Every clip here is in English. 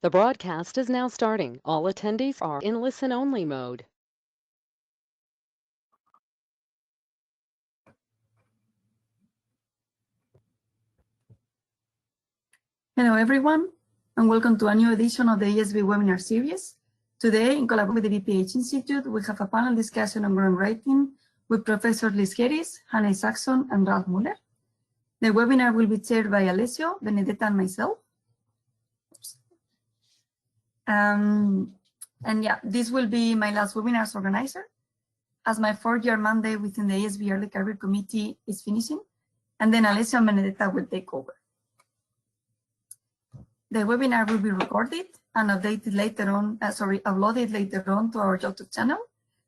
The broadcast is now starting. All attendees are in listen-only mode. Hello everyone, and welcome to a new edition of the ESB webinar series. Today, in collaboration with the BPH Institute, we have a panel discussion on grant writing with Professor Liz Geddes, Hannah Isaacson, and Ralph Muller. The webinar will be chaired by Alessio, Benedetta, and myself. And yeah, this will be my last webinar as organizer, as my fourth-year mandate within the ESB Early Career Committee is finishing, and then Alessio and Benedetta will take over. The webinar will be recorded and updated later on, uploaded later on to our YouTube channel.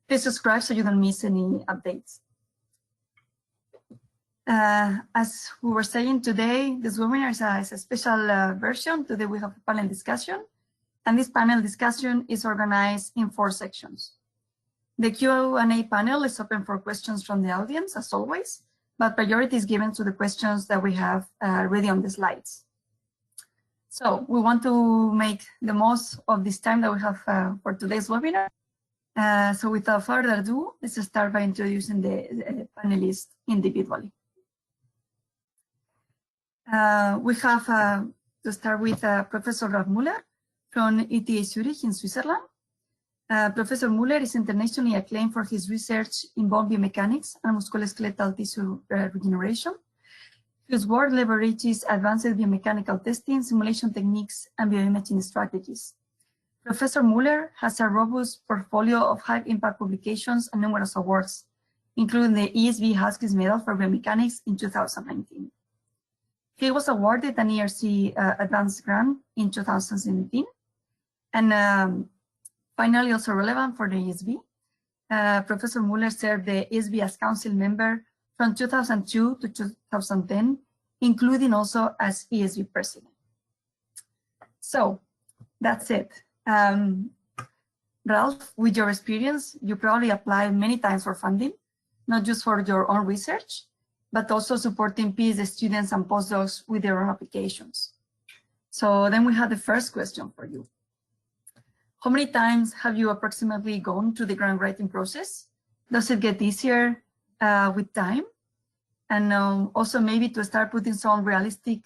Please subscribe so you don't miss any updates. As we were saying today, this webinar is a special version. Today we have a panel discussion, and this panel discussion is organized in 4 sections. The Q&A panel is open for questions from the audience, as always, but priority is given to the questions that we have ready on the slides. So we want to make the most of this time that we have for today's webinar. So without further ado, let's start by introducing the panelists individually. We have to start with Professor Ralph Muller from ETH Zurich in Switzerland. Professor Muller is internationally acclaimed for his research in bone biomechanics and musculoskeletal tissue regeneration. His work leverages advanced biomechanical testing, simulation techniques, and bioimaging strategies. Professor Muller has a robust portfolio of high-impact publications and numerous awards, including the ESB Huskis Medal for Biomechanics in 2019. He was awarded an ERC Advanced Grant in 2017. And finally, also relevant for the ESB, Professor Muller served the ESB as council member from 2002 to 2010, including also as ESB president. So that's it. Ralph, with your experience, you probably applied many times for funding, not just for your own research, but also supporting PhD students and postdocs with their own applications. So then we have the first question for you. How many times have you approximately gone through the grant writing process? Does it get easier with time? And also maybe to start putting some realistic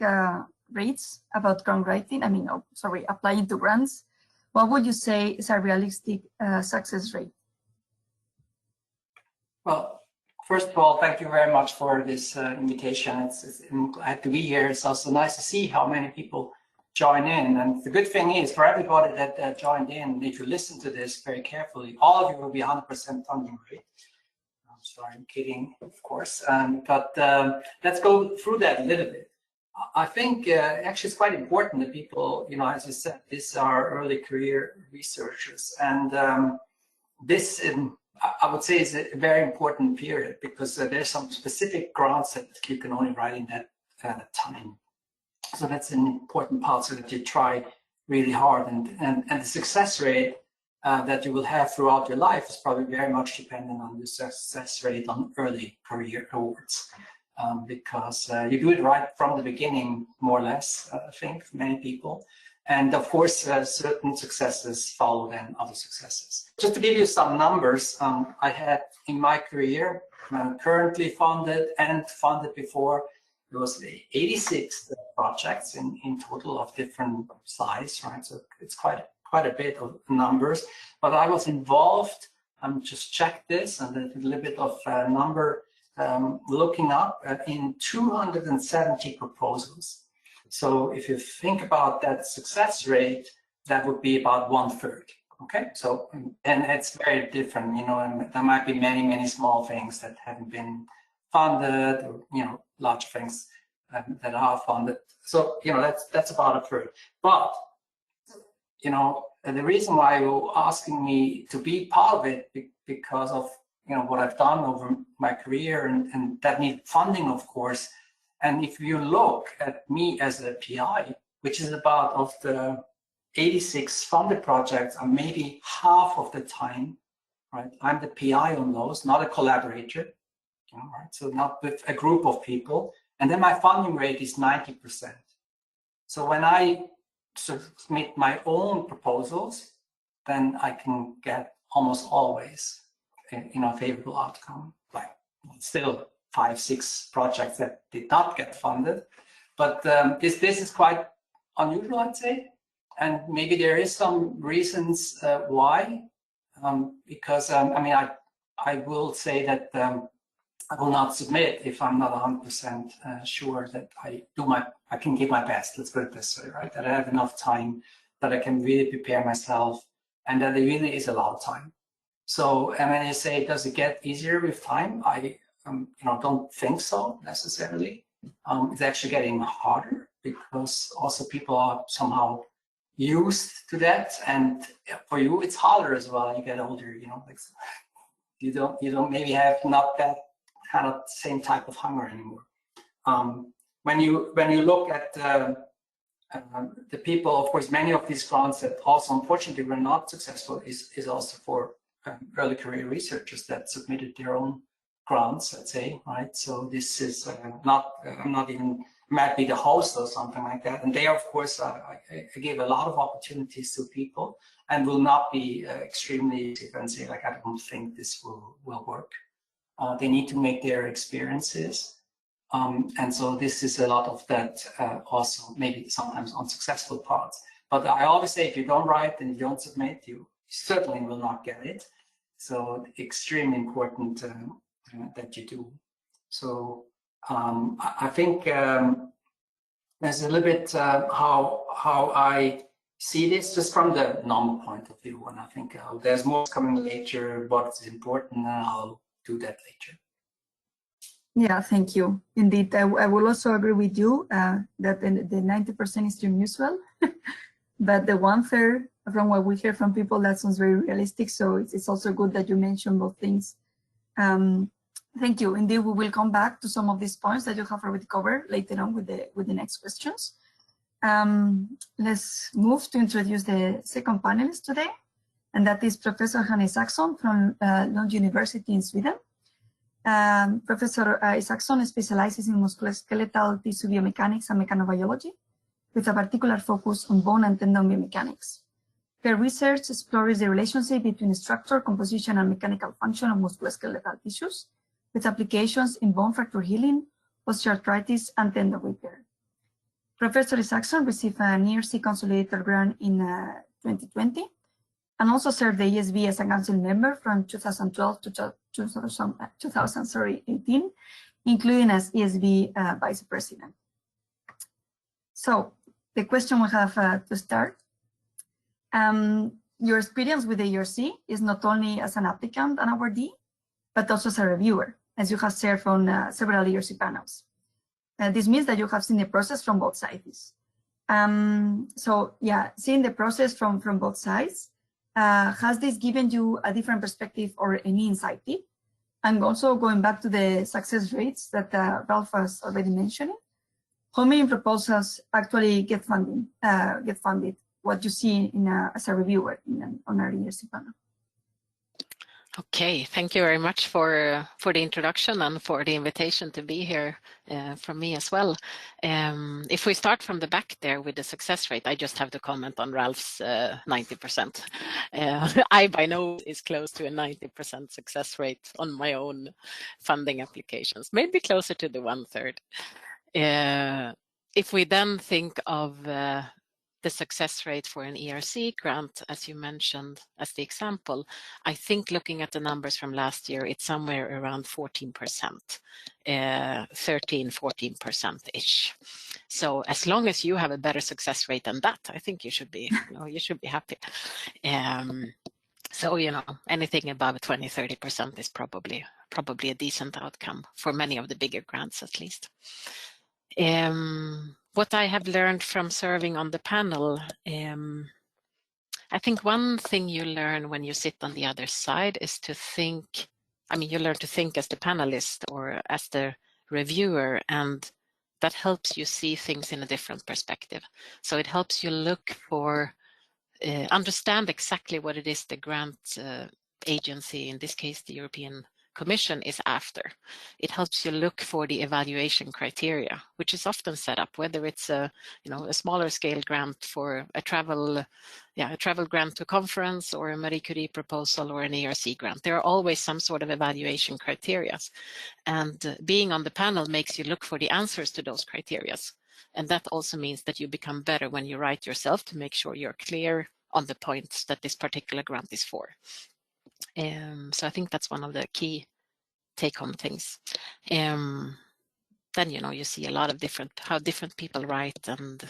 rates about grant writing, applying to grants, what would you say is a realistic success rate? Well, first of all, thank you very much for this invitation. I'm glad to be here. It's also nice to see how many people join in. And the good thing is, for everybody that joined in, if you listen to this very carefully, all of you will be 100% funding rate. I'm sorry, I'm kidding, of course. But let's go through that a little bit. I think actually it's quite important that people, as you said, these are early career researchers. And this, I would say, is a very important period because there's some specific grants that you can only write in that time. So that's an important part, so that you try really hard, and the success rate that you will have throughout your life is probably very much dependent on the success rate on early career awards, because you do it right from the beginning, more or less, I think, for many people. And of course, certain successes follow then other successes. Just to give you some numbers, I had in my career, currently funded and funded before, there was 86 projects in total of different size, right? So it's quite a bit of numbers, but I was involved, just checked this, and a little bit of number looking up in 270 proposals. So if you think about that success rate, that would be about 1/3. Okay, so, and it's very different, and there might be many, many small things that haven't been funded, or, large things that are funded. So, that's about 1/3. But, the reason why you're asking me to be part of it, because of, what I've done over my career, and that need funding, of course. And if you look at me as a PI, which is about of the 86 funded projects, and maybe half of the time, right? I'm the PI on those, not a collaborator, right? So not with a group of people. And then my funding rate is 90%. So when I submit my own proposals, then I can get almost always a favorable outcome. Like still 5, 6 projects that did not get funded, but this is quite unusual, I'd say, and maybe there is some reasons why. Because I mean, I will say that I will not submit if I'm not 100% sure that I can give my best. Let's put it this way, right? That I have enough time, that I can really prepare myself, and that it really is a lot of time. So, and when you say, does it get easier with time? I don't think so necessarily. It's actually getting harder because also people are somehow used to that, and for you it's harder as well. You get older, like you don't maybe have not that kind of same type of hunger anymore. When you look at the people, of course, many of these grants that also unfortunately were not successful is also for early career researchers that submitted their own grants, let's say, right? So this is I'm not even might be the host or something like that. And they, of course, I give a lot of opportunities to people and will not be extremely and say, like, I don't think this will work. They need to make their experiences. And so this is a lot of that also maybe sometimes unsuccessful parts. But I always say, if you don't write and you don't submit, you certainly will not get it. So extremely important that you do. So I think there's a little bit how I see this just from the normal point of view, and I think there's more coming later. What is important, and I'll do that later. Yeah, thank you. Indeed, I will also agree with you that the 90% is unusual, but the 1/3 from what we hear from people, that sounds very realistic. So it's also good that you mentioned both things. Thank you. Indeed, we will come back to some of these points that you have already covered later on with the next questions. Let's move to introduce the second panelist today, and that is Professor Hanna Isaksson from Lund University in Sweden. Professor Isaksson specializes in musculoskeletal tissue biomechanics and mechanobiology, with a particular focus on bone and tendon biomechanics. Her research explores the relationship between structure, composition, and mechanical function of musculoskeletal tissues, with applications in bone fracture healing, osteoarthritis, and tendon repair. Professor Isaksson received an ERC Consolidator grant in 2020, and also served the ESB as a council member from 2012 to 2018, including as ESB vice president. So the question we have to start, your experience with the ERC is not only as an applicant and awardee, but also as a reviewer, as you have served on several ERC panels. This means that you have seen the process from both sides. So yeah, seeing the process from both sides, has this given you a different perspective or any insight? And also going back to the success rates that Ralph was already mentioning, how many proposals actually get funded? What you see as a reviewer on our ERC panel? Okay, thank you very much for the introduction and for the invitation to be here from me as well. If we start from the back there with the success rate, I just have to comment on Ralph's 90%. I by no means is close to a 90% success rate on my own funding applications, maybe closer to the 1/3. If we then think of the success rate for an ERC grant, as you mentioned as the example, I think looking at the numbers from last year, it's somewhere around 14%, 13-14%-ish. So as long as you have a better success rate than that, I think you should be, you should be happy. So, anything above 20-30% is probably a decent outcome for many of the bigger grants, at least. What I have learned from serving on the panel, I think one thing you learn when you sit on the other side is to think, you learn to think as the panelist or as the reviewer, and that helps you see things in a different perspective. So it helps you look for, understand exactly what it is the grant agency, in this case the European commission is after. It helps you look for the evaluation criteria, which is often set up, whether it's a smaller scale grant for a travel grant to a conference, or a Marie Curie proposal, or an ERC grant. There are always some sort of evaluation criteria, and being on the panel makes you look for the answers to those criteria. And that also means that you become better when you write yourself, to make sure you're clear on the points that this particular grant is for. So I think that's one of the key take-home things. Then you see a lot of how different people write, and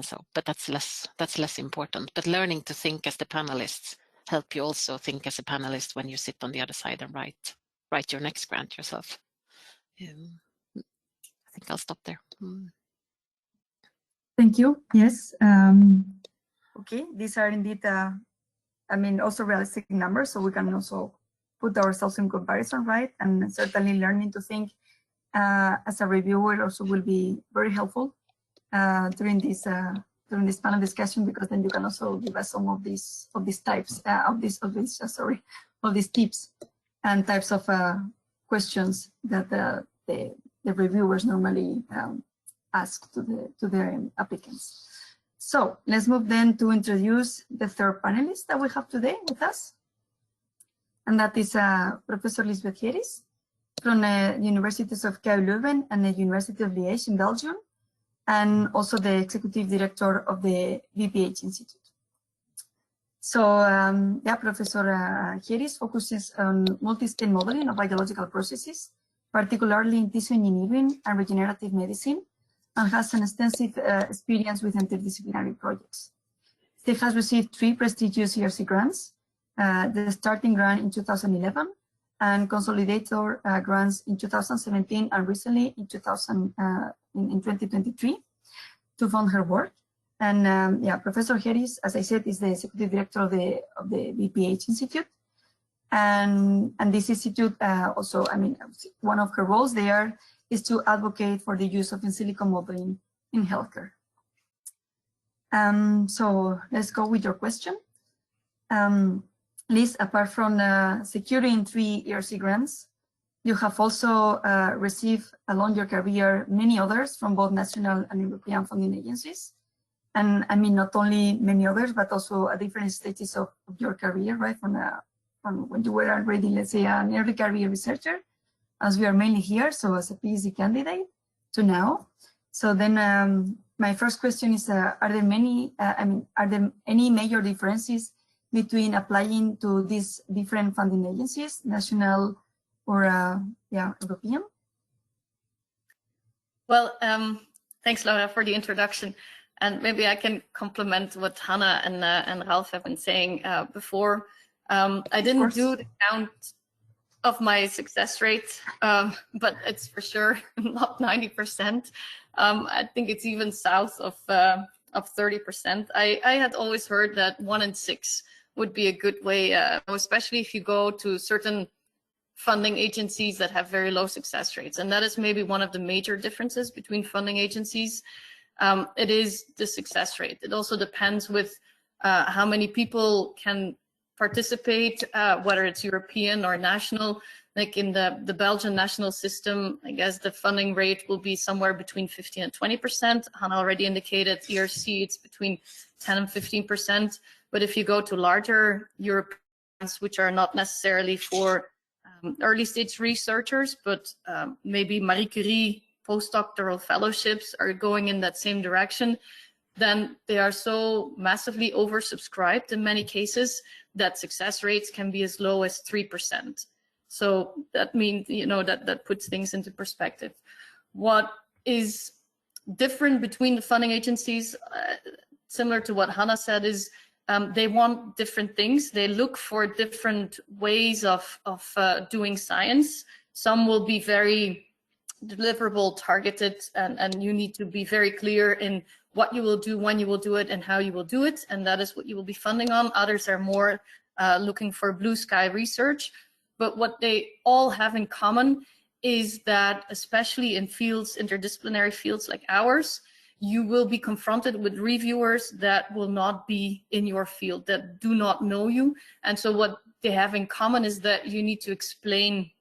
so. But that's less important. But learning to think as the panelists help you also think as a panelist when you sit on the other side and write your next grant yourself. I think I'll stop there. Thank you. Yes. Okay. These are indeed, also realistic numbers, so we can also put ourselves in comparison, right? And certainly learning to think as a reviewer also will be very helpful during this panel discussion, because then you can also give us some of these tips and types of questions that the reviewers normally ask to their applicants. So let's move then to introduce the third panelist that we have today with us, and that is Professor Lisbeth Gerries from the Universities of KU Leuven and the University of Liège in Belgium, and also the executive director of the VPH Institute. So Professor Gerries focuses on multi-state modeling of biological processes, particularly in tissue engineering and regenerative medicine, and has an extensive experience with interdisciplinary projects. She has received 3 prestigious ERC grants, the starting grant in 2011, and consolidator grants in 2017, and recently in 2023 to fund her work. And Professor Gerries, as I said, is the executive director of the VPH Institute. And this institute also, one of her roles there is to advocate for the use of in silico modeling in healthcare. So let's go with your question. Liz, apart from securing 3 ERC grants, you have also received along your career many others from both national and European funding agencies. And not only many others, but also at different stages of your career, right? From when you were already, let's say, an early career researcher, as we are mainly here, so as a PhD candidate, to now. So then my first question is, are there any major differences between applying to these different funding agencies, national or European? Well, thanks, Laura, for the introduction. And maybe I can complement what Hannah and Ralph have been saying before. I didn't do the count of my success rate, but it's for sure not 90%. I think it's even south of 30%. I had always heard that 1 in 6 would be a good way, especially if you go to certain funding agencies that have very low success rates. And that is maybe one of the major differences between funding agencies. It is the success rate. It also depends with how many people can participate, whether it's European or national. Like in the Belgian national system, I guess the funding rate will be somewhere between 15 and 20%. Hannah already indicated ERC, it's between 10 and 15%. But if you go to larger Europeans, which are not necessarily for early stage researchers, but maybe Marie Curie postdoctoral fellowships are going in that same direction, then they are so massively oversubscribed in many cases that success rates can be as low as 3%. So that means, that puts things into perspective. What is different between the funding agencies, similar to what Hannah said, is they want different things. They look for different ways of doing science. Some will be very deliverable, targeted, and you need to be very clear in what you will do, when you will do it, and how you will do it, and that is what you will be funding on. Others are more looking for blue sky research. But what they all have in common is that, especially in fields, interdisciplinary fields like ours, you will be confronted with reviewers that will not be in your field, that do not know you. And so what they have in common is that you need to explain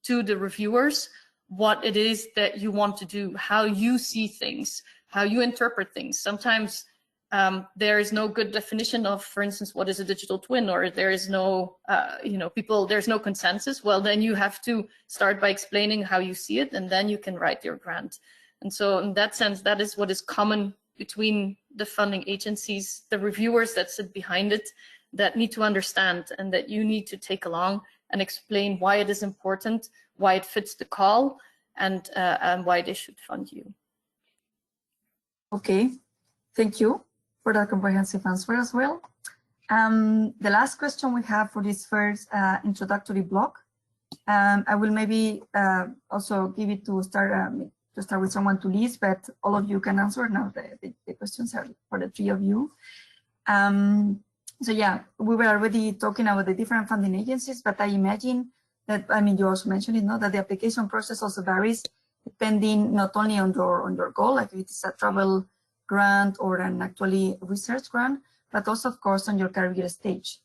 to the reviewers what it is that you want to do, how you see things, how you interpret things. Sometimes there is no good definition of, for instance, what is a digital twin, or there is no, there's no consensus. Well, then you have to start by explaining how you see it, and then you can write your grant. And so in that sense, that is what is common between the funding agencies, the reviewers that sit behind it, that need to understand and that you need to take along and explain why it is important, why it fits the call, and why they should fund you. Okay, thank you for that comprehensive answer as well. The last question we have for this first introductory block, I will maybe also give it to start with someone to Liz, but all of you can answer now. The questions are for the three of you. So yeah, we were already talking about the different funding agencies, but I imagine that, I mean, you also mentioned it, no, that the application process also varies depending not only on your goal, like if it's a travel grant or an actually research grant, but also of course on your career stage.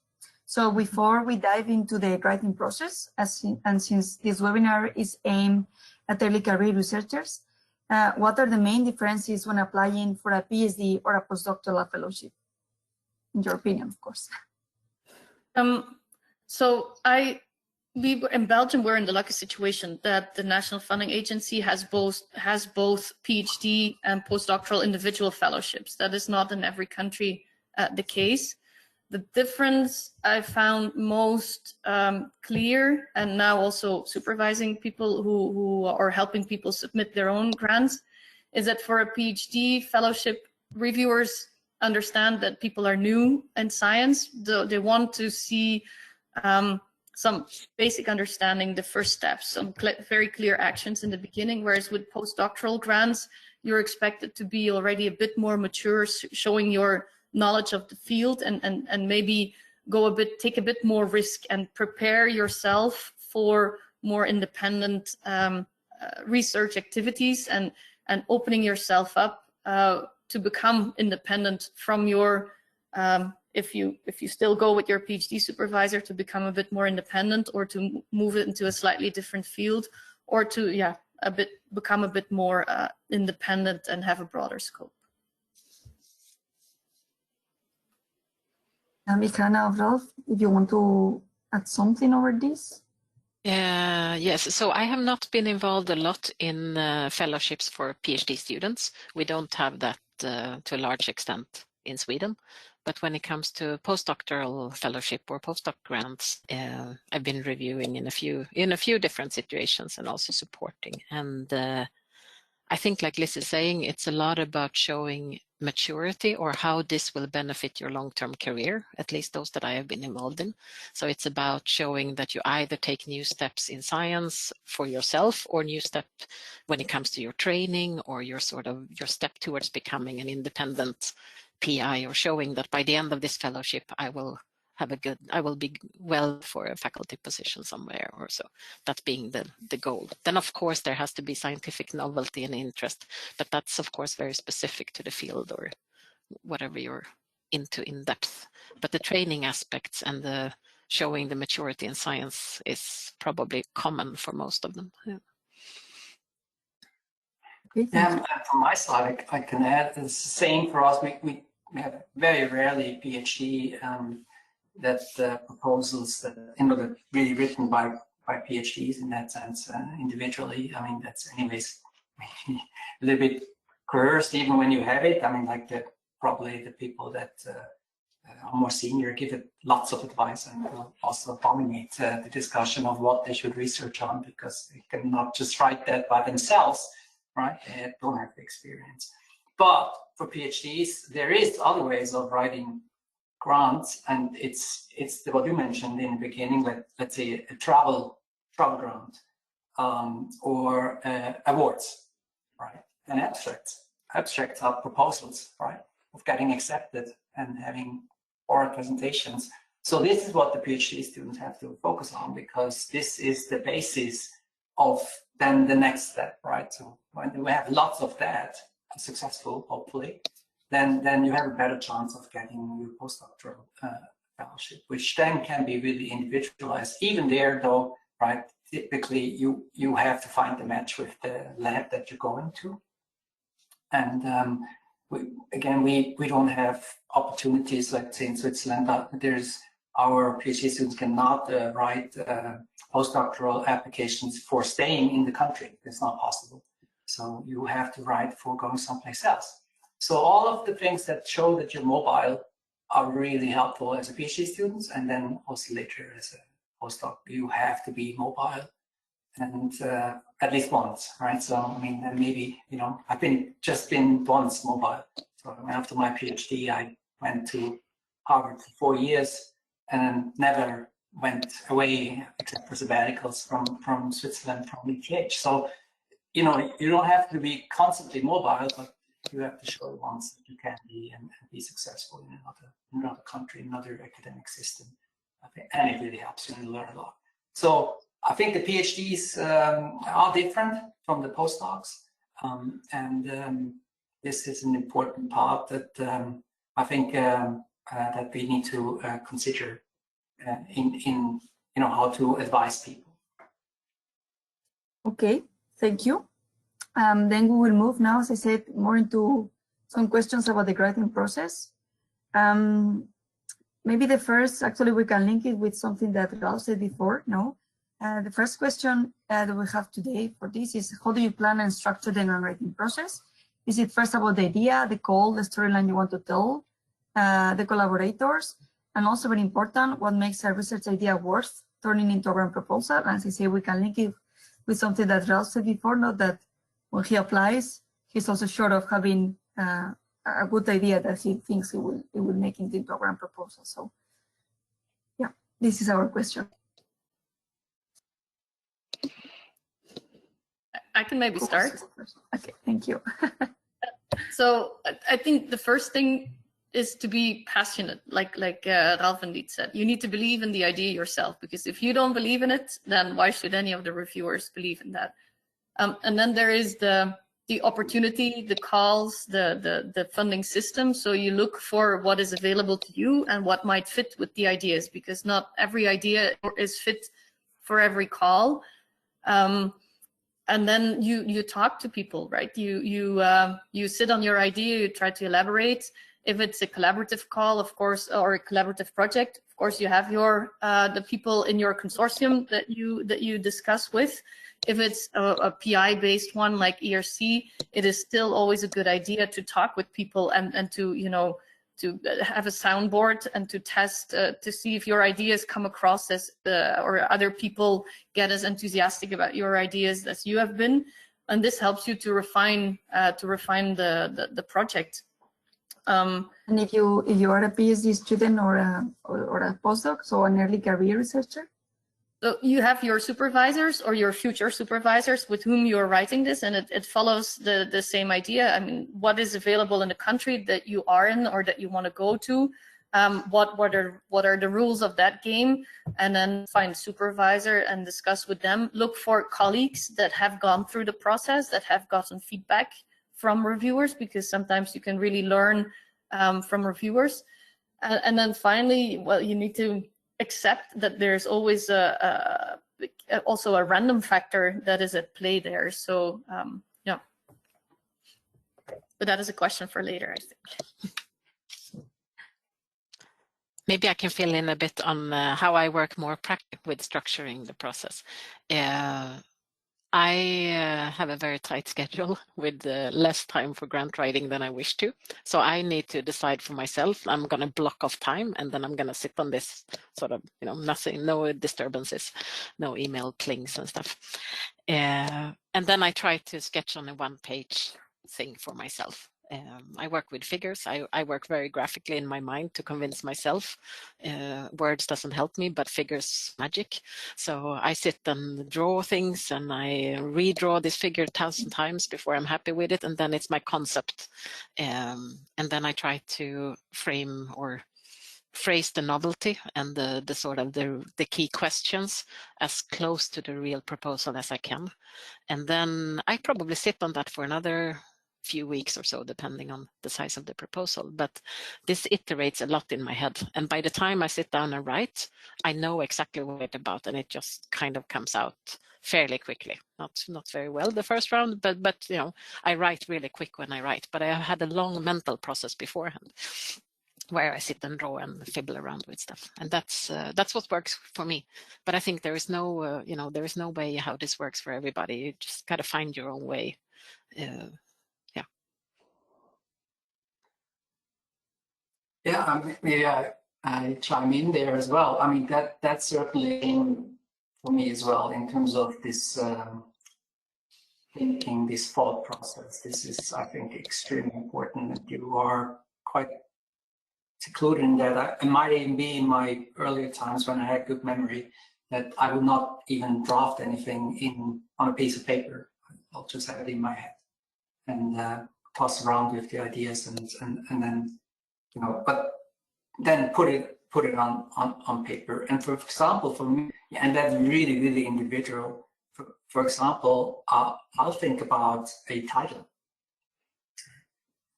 So before we dive into the granting process, and since this webinar is aimed at early career researchers, what are the main differences when applying for a PhD or a postdoctoral fellowship, in your opinion, of course? In Belgium, we're in the lucky situation that the National Funding Agency has both PhD and postdoctoral individual fellowships. That is not in every country the case. The difference I found most clear, and now also supervising people who are helping people submit their own grants, is that for a PhD fellowship, reviewers understand that people are new in science. They want to see some basic understanding, the first steps, some very clear actions in the beginning, whereas with postdoctoral grants, you're expected to be already a bit more mature, showing your knowledge of the field, and maybe take a bit more risk and prepare yourself for more independent research activities, and opening yourself up to become independent from your if you still go with your PhD supervisor, to become a bit more independent, or to move it into a slightly different field, or to become a bit more independent and have a broader scope. Mikana or Ralph, if you want to add something over this? Yes, so I have not been involved a lot in fellowships for PhD students. We don't have that to a large extent in Sweden. But when it comes to postdoctoral fellowship or postdoc grants, I've been reviewing in a few different situations and also supporting. And I think, like Liz is saying, it's a lot about showing maturity, or how this will benefit your long-term career, at least those that I have been involved in. So it's about showing that you either take new steps in science for yourself, or new step when it comes to your training, or your step towards becoming an independent PI, or showing that by the end of this fellowship, I will be well for a faculty position somewhere, or so. That being the goal. Then of course there has to be scientific novelty and interest, but that's of course very specific to the field or whatever you're into in depth. But the training aspects and the showing the maturity in science is probably common for most of them. Yeah. Yeah, from my side, I can add, it's the same for us. We have very rarely PhD proposals that that really written by PhDs in that sense individually. I mean, that's anyways a little bit coerced even when you have it. I mean, like probably the people that are more senior give it lots of advice and will also dominate the discussion of what they should research on, because they cannot just write that by themselves, right? They don't have the experience. But for PhDs, there is other ways of writing grants, and it's what you mentioned in the beginning, with, let's say, a travel grant or awards, right? And abstracts are proposals, right, of getting accepted and having oral presentations. So this is what the PhD students have to focus on, because this is the basis of then the next step, right? So when we have lots of that, successful, hopefully, then you have a better chance of getting your postdoctoral fellowship, which then can be really individualized. Even there, though, right? Typically, you have to find a match with the lab that you're going to, and we don't have opportunities, let's say in Switzerland. There's our PhD students cannot write postdoctoral applications for staying in the country. It's not possible. So you have to write for going someplace else. So all of the things that show that you're mobile are really helpful as a PhD student, and then also later as a postdoc, you have to be mobile, and at least once, right? So I mean, and maybe, you know, I've just been once mobile. So after my PhD, I went to Harvard for 4 years and never went away except for sabbaticals from Switzerland, from ETH. So, you know, you don't have to be constantly mobile, but you have to show once that you can be and be successful in another country, another academic system. I think, and it really helps you and learn a lot. So I think the PhDs are different from the postdocs, and this is an important part that I think that we need to consider in you know, how to advise people. Okay, thank you. Then we will move now, as I said, more into some questions about the grading process. Maybe the first, actually, we can link it with something that Ralph said before. No, the first question that we have today for this is, how do you plan and structure the non-writing process? Is it first about the idea, the goal, the storyline you want to tell, the collaborators, and also very important, what makes a research idea worth turning into a grant proposal? And as I say, we can link it with something that Ralph said before, not that when he applies, he's also sure of having a good idea that he thinks it will make it into a grant proposal. So yeah, this is our question. I can maybe start. Okay, thank you. So I think the first thing is to be passionate, like Ralph indeed said. You need to believe in the idea yourself, because if you don't believe in it, then why should any of the reviewers believe in that? And then there is the opportunity, the calls, the funding system. So you look for what is available to you and what might fit with the ideas, because not every idea is fit for every call. And then you talk to people, right? You sit on your idea, you try to elaborate. If it's a collaborative call, of course, or a collaborative project, of course, you have your the people in your consortium that you discuss with. If it's a PI-based one like ERC, it is still always a good idea to talk with people and to, you know, to have a soundboard and to test to see if your ideas come across as or other people get as enthusiastic about your ideas as you have been, and this helps you to refine the project. And if you are a PhD student or a postdoc, so an early career researcher, so you have your supervisors or your future supervisors with whom you are writing this, and it follows the same idea. I mean, what is available in the country that you are in or that you want to go to? What are the rules of that game? And then find supervisor and discuss with them. Look for colleagues that have gone through the process, that have gotten feedback from reviewers, because sometimes you can really learn from reviewers. And then finally, well, you need to accept that there's always also a random factor that is at play there. So yeah, but that is a question for later, I think. Maybe I can fill in a bit on how I work more practically with structuring the process. I have a very tight schedule with less time for grant writing than I wish to. So I need to decide for myself, I'm going to block off time, and then I'm going to sit on this sort of, you know, nothing, no disturbances, no email clings and stuff. And then I try to sketch on a one-page thing for myself. I work with figures. I work very graphically in my mind to convince myself. Words doesn't help me, but figures magic. So I sit and draw things, and I redraw this figure 1,000 times before I'm happy with it, and then it's my concept. And then I try to frame or phrase the novelty and the sort of the key questions as close to the real proposal as I can. And then I probably sit on that for another few weeks or so, depending on the size of the proposal. But this iterates a lot in my head. And by the time I sit down and write, I know exactly what it's about, and it just kind of comes out fairly quickly. Not very well the first round, but you know, I write really quick when I write. But I have had a long mental process beforehand, where I sit and draw and fiddle around with stuff, and that's what works for me. But I think there is no, you know, there is no way how this works for everybody. You just gotta find your own way. Yeah, maybe I chime in there as well. I mean, that's certainly for me as well in terms of this thinking, this thought process. This is, I think, extremely important that you are quite secluded in that. It might even be in my earlier times when I had good memory that I would not even draft anything on a piece of paper. I'll just have it in my head and toss around with the ideas and then, you know, but then put it on paper. And for example, for me, and that's really, really individual. For example, I'll think about a title,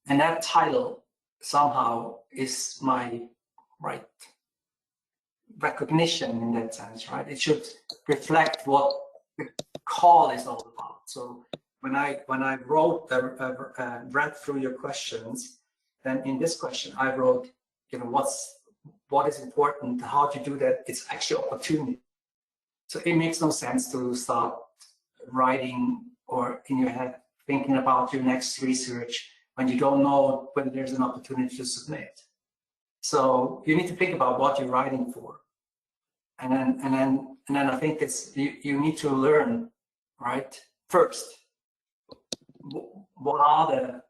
and that title somehow is my right recognition in that sense, right? It should reflect what the call is all about. So when I wrote read through your questions, then in this question I wrote, you know, what is important, how to do that. It's actually opportunity. So it makes no sense to start writing or in your head thinking about your next research when you don't know whether there's an opportunity to submit. So you need to think about what you're writing for, and then I think it's you need to learn, right? First, what are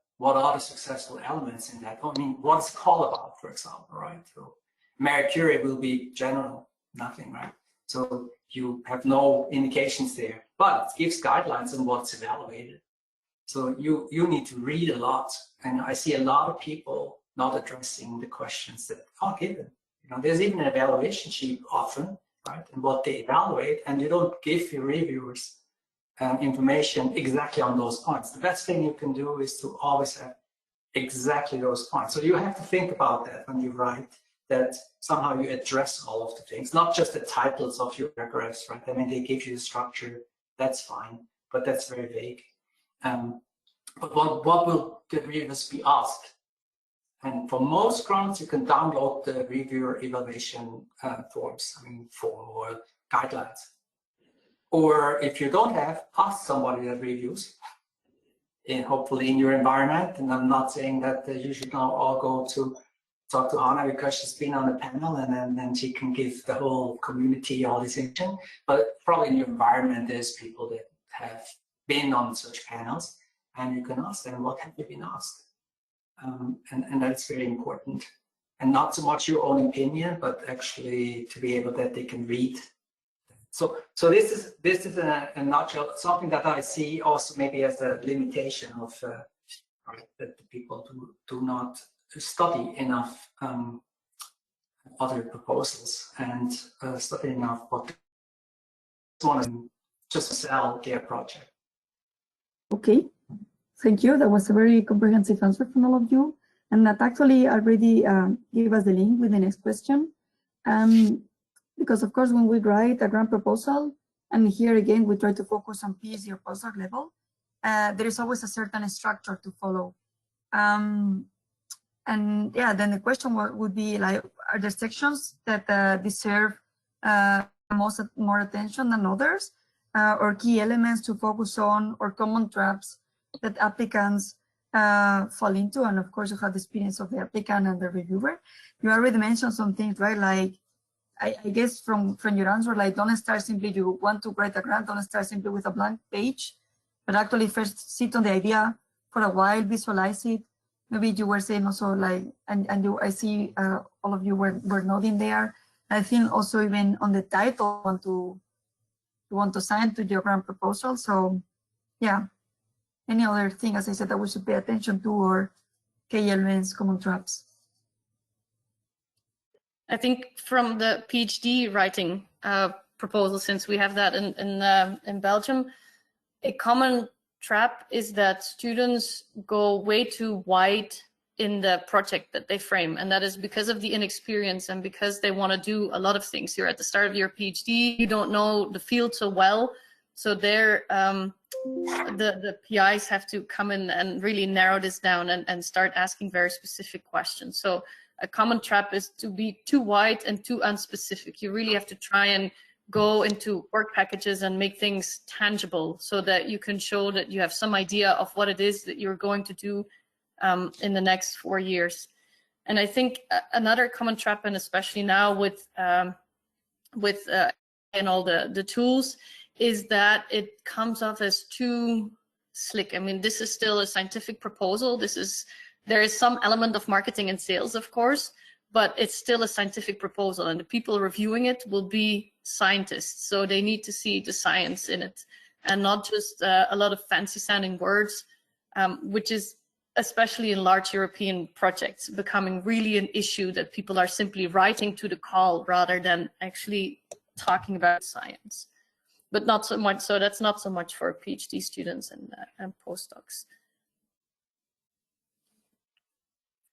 the successful elements in that? I mean, what's call about, for example, right? So Marie Curie will be general, nothing, right? So you have no indications there, but it gives guidelines on what's evaluated. So you need to read a lot, and I see a lot of people not addressing the questions that are given. You know, there's even an evaluation sheet often, right? And what they evaluate, and you don't give your reviewers information exactly on those points. The best thing you can do is to always have exactly those points. So you have to think about that when you write, that somehow you address all of the things, not just the titles of your paragraphs, right? I mean, they give you the structure, that's fine, but that's very vague. But what will the reviewers be asked? And for most grants, you can download the reviewer evaluation forms, I mean, form or guidelines. Or if you don't have, ask somebody that reviews, and hopefully in your environment. And I'm not saying that you should now all go to talk to Anna because she's been on the panel and then she can give the whole community all this information. But probably in your environment, there's people that have been on such panels, and you can ask them, what have you been asked? And that's very important. And not so much your own opinion, but actually to be able that they can read. So this is in a nutshell something that I see also maybe as a limitation of that the people do not study enough other proposals and study enough what they want to just sell their project. Okay, thank you. That was a very comprehensive answer from all of you. And that actually already gave us the link with the next question. Because of course, when we write a grant proposal, and here again, we try to focus on PhD or postdoc level, there is always a certain structure to follow. And yeah, then the question would be like, are there sections that deserve more attention than others, or key elements to focus on, or common traps that applicants fall into? And of course, you have the experience of the applicant and the reviewer. You already mentioned some things, right? Like, I guess from your answer, like, don't start simply, you want to write a grant, don't start simply with a blank page, but actually first sit on the idea for a while, visualize it. Maybe you were saying also like, and you, I see all of you were nodding there. I think also even on the title, you want to sign to your grant proposal. So yeah, any other thing, as I said, that we should pay attention to, or key elements, common traps? I think from the PhD writing proposal, since we have that in Belgium, a common trap is that students go way too wide in the project that they frame, and that is because of the inexperience and because they want to do a lot of things. You're at the start of your PhD, you don't know the field so well, so there the PIs have to come in and really narrow this down and start asking very specific questions. So a common trap is to be too wide and too unspecific. You really have to try and go into work packages and make things tangible so that you can show that you have some idea of what it is that you're going to do in the next 4 years. And I think another common trap, and especially now with and all the tools, is that it comes off as too slick. I mean, this is still a scientific proposal. There is some element of marketing and sales, of course, but it's still a scientific proposal, and the people reviewing it will be scientists. So they need to see the science in it and not just a lot of fancy sounding words, which is, especially in large European projects, becoming really an issue, that people are simply writing to the call rather than actually talking about science. But not so much, so that's not so much for PhD students and postdocs.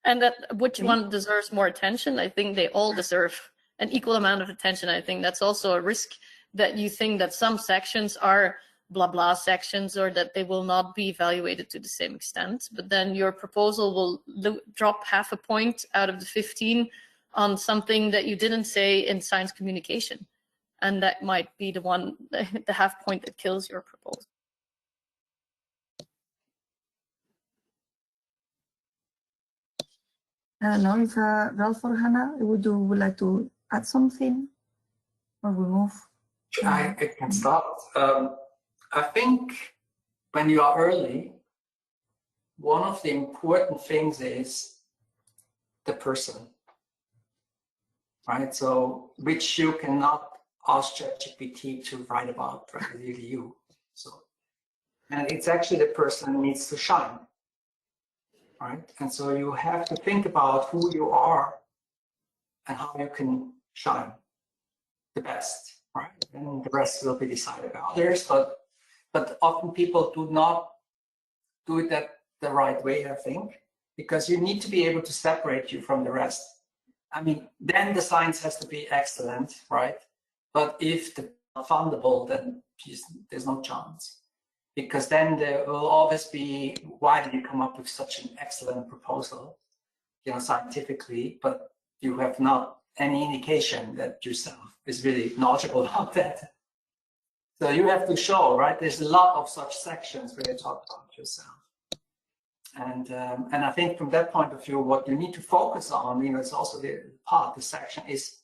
And that which one deserves more attention? I think they all deserve an equal amount of attention. I think that's also a risk, that you think that some sections are blah blah sections, or that they will not be evaluated to the same extent, but then your proposal will drop half a point out of the 15 on something that you didn't say in science communication, and that might be the half point that kills your proposal. I don't know if Ralph or Hannah would like to add something, or we move. I can start. I think when you are early, one of the important things is the person, right? So, which you cannot ask ChatGPT to write about, right? Really you. So, and it's actually the person who needs to shine, right? And so you have to think about who you are and how you can shine the best, right? And the rest will be decided by others, but often people do not do it the right way, I think, because you need to be able to separate you from the rest. I mean, then the science has to be excellent, right? But if the fundable, then there's no chance, because then there will always be, why did you come up with such an excellent proposal, you know, scientifically, but you have not any indication that yourself is really knowledgeable about that. So you have to show, right? There's a lot of such sections where you talk about yourself. And I think from that point of view, what you need to focus on, you know, it's also the section is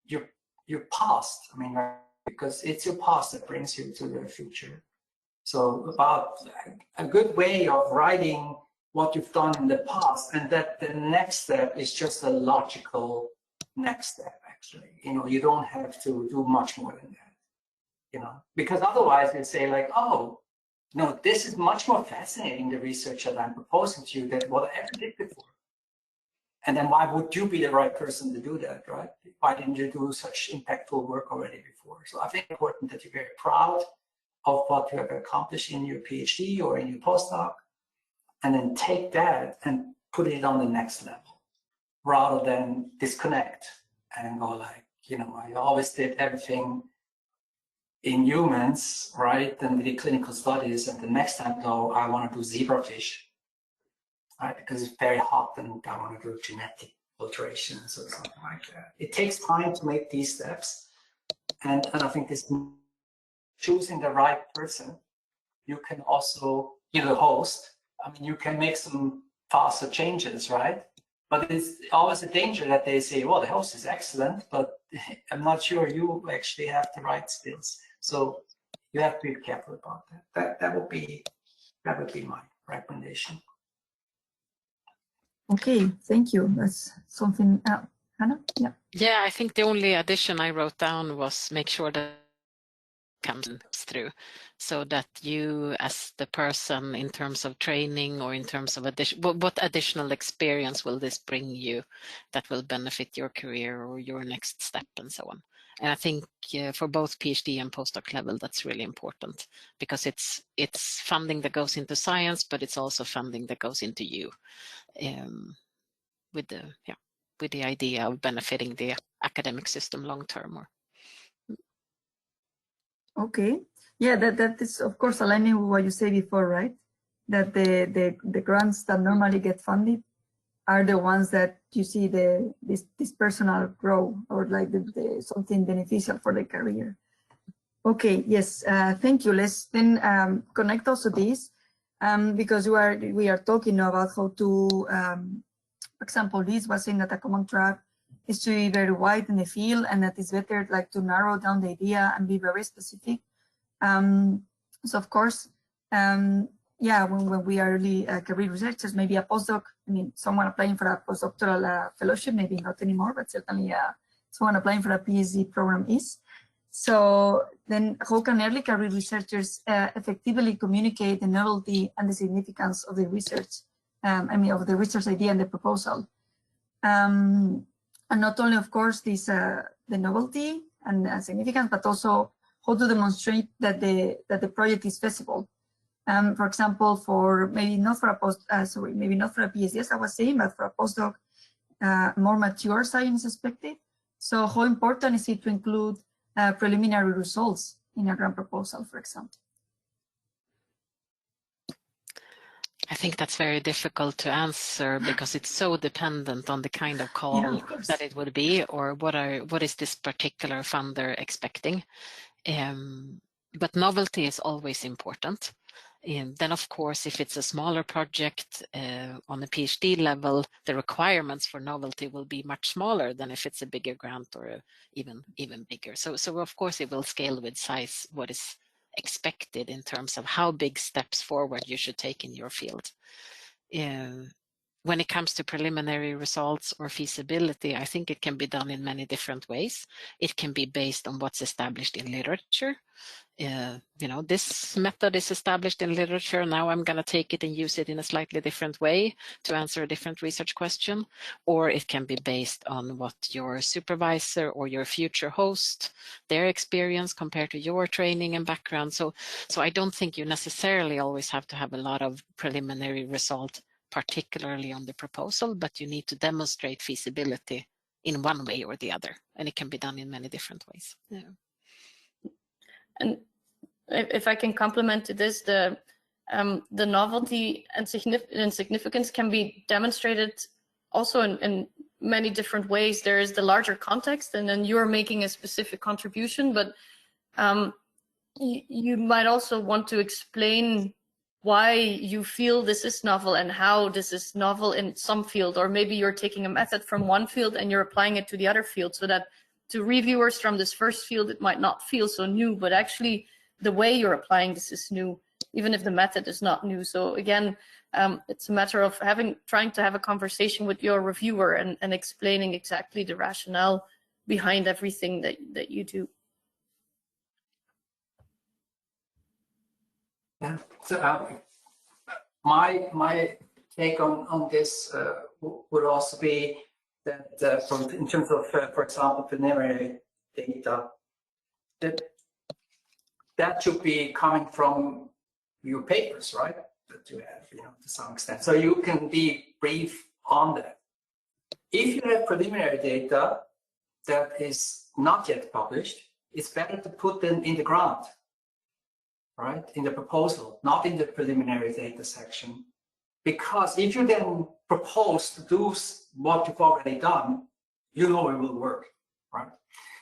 your past. I mean, because it's your past that brings you to the future. So about a good way of writing what you've done in the past, and that the next step is just a logical next step, actually. You know, you don't have to do much more than that. You know, because otherwise you'd say like, oh, no, this is much more fascinating, the research that I'm proposing to you, than what I ever did before. And then why would you be the right person to do that, right? Why didn't you do such impactful work already before? So I think it's important that you're very proud of what you have accomplished in your PhD or in your postdoc, and then take that and put it on the next level, rather than disconnect and go like, you know, I always did everything in humans, right? And we did clinical studies, and the next time though, I want to do zebrafish, right? Because it's very hot and I want to do genetic alterations or something like that. It takes time to make these steps. And I think this choosing the right person, you can also, you're the host. I mean, you can make some faster changes, right? But it's always a danger that they say, well, the host is excellent, but I'm not sure you actually have the right skills. So you have to be careful about that. That would be my recommendation. Okay, thank you. That's something, Hannah? Yeah. Yeah, I think the only addition I wrote down was make sure that comes through, so that you as the person, in terms of training or in terms of what additional experience will this bring you that will benefit your career or your next step and so on. And I think for both PhD and postdoc level, that's really important, because it's funding that goes into science, but it's also funding that goes into you, with the idea of benefiting the academic system long term. Okay, yeah, that is of course aligning with what you said before, right? That the grants that normally get funded are the ones that you see this personal growth, or like the something beneficial for the career. Okay, yes, thank you. Let's then connect also this, because we are talking about how to, for example, Liz was saying that a common track is to be very wide in the field, and that it's better like to narrow down the idea and be very specific. So of course, yeah, when we are early career researchers, maybe a postdoc, I mean, someone applying for a postdoctoral fellowship, maybe not anymore, but certainly someone applying for a PhD program is. So then how can early career researchers effectively communicate the novelty and the significance of the research, I mean, of the research idea and the proposal? And not only, of course, this the novelty and significance, but also how to demonstrate that the project is feasible. For example, for maybe not for a PhD, as I was saying, but for a postdoc, more mature science perspective. So how important is it to include preliminary results in a grant proposal, for example? I think that's very difficult to answer, because it's so dependent on the kind of call that it would be, or what is this particular funder expecting. But novelty is always important. And then, of course, if it's a smaller project on the PhD level, the requirements for novelty will be much smaller than if it's a bigger grant or even bigger. So of course, it will scale with size what is expected in terms of how big steps forward you should take in your field. When it comes to preliminary results or feasibility, I think it can be done in many different ways. It can be based on what's established in literature. You know, this method is established in literature. Now I'm going to take it and use it in a slightly different way to answer a different research question. Or it can be based on what your supervisor or your future host, their experience compared to your training and background. So I don't think you necessarily always have to have a lot of preliminary result, particularly on the proposal, but you need to demonstrate feasibility in one way or the other. And it can be done in many different ways. Yeah. And if I can complement to this, the novelty and significance can be demonstrated also in many different ways. There is the larger context, and then you're making a specific contribution, but you might also want to explain why you feel this is novel and how this is novel in some field, or maybe you're taking a method from one field and you're applying it to the other field, so that to reviewers from this first field, it might not feel so new, but actually the way you're applying this is new, even if the method is not new. So again, it's a matter of trying to have a conversation with your reviewer and explaining exactly the rationale behind everything that you do. Yeah. So my take on this would also be that in terms of, for example, preliminary data, that should be coming from your papers, right? That you have, to some extent. So you can be brief on that. If you have preliminary data that is not yet published, it's better to put them in the grant, right? In the proposal, not in the preliminary data section. Because if you then propose to do what you've already done, it will work, right?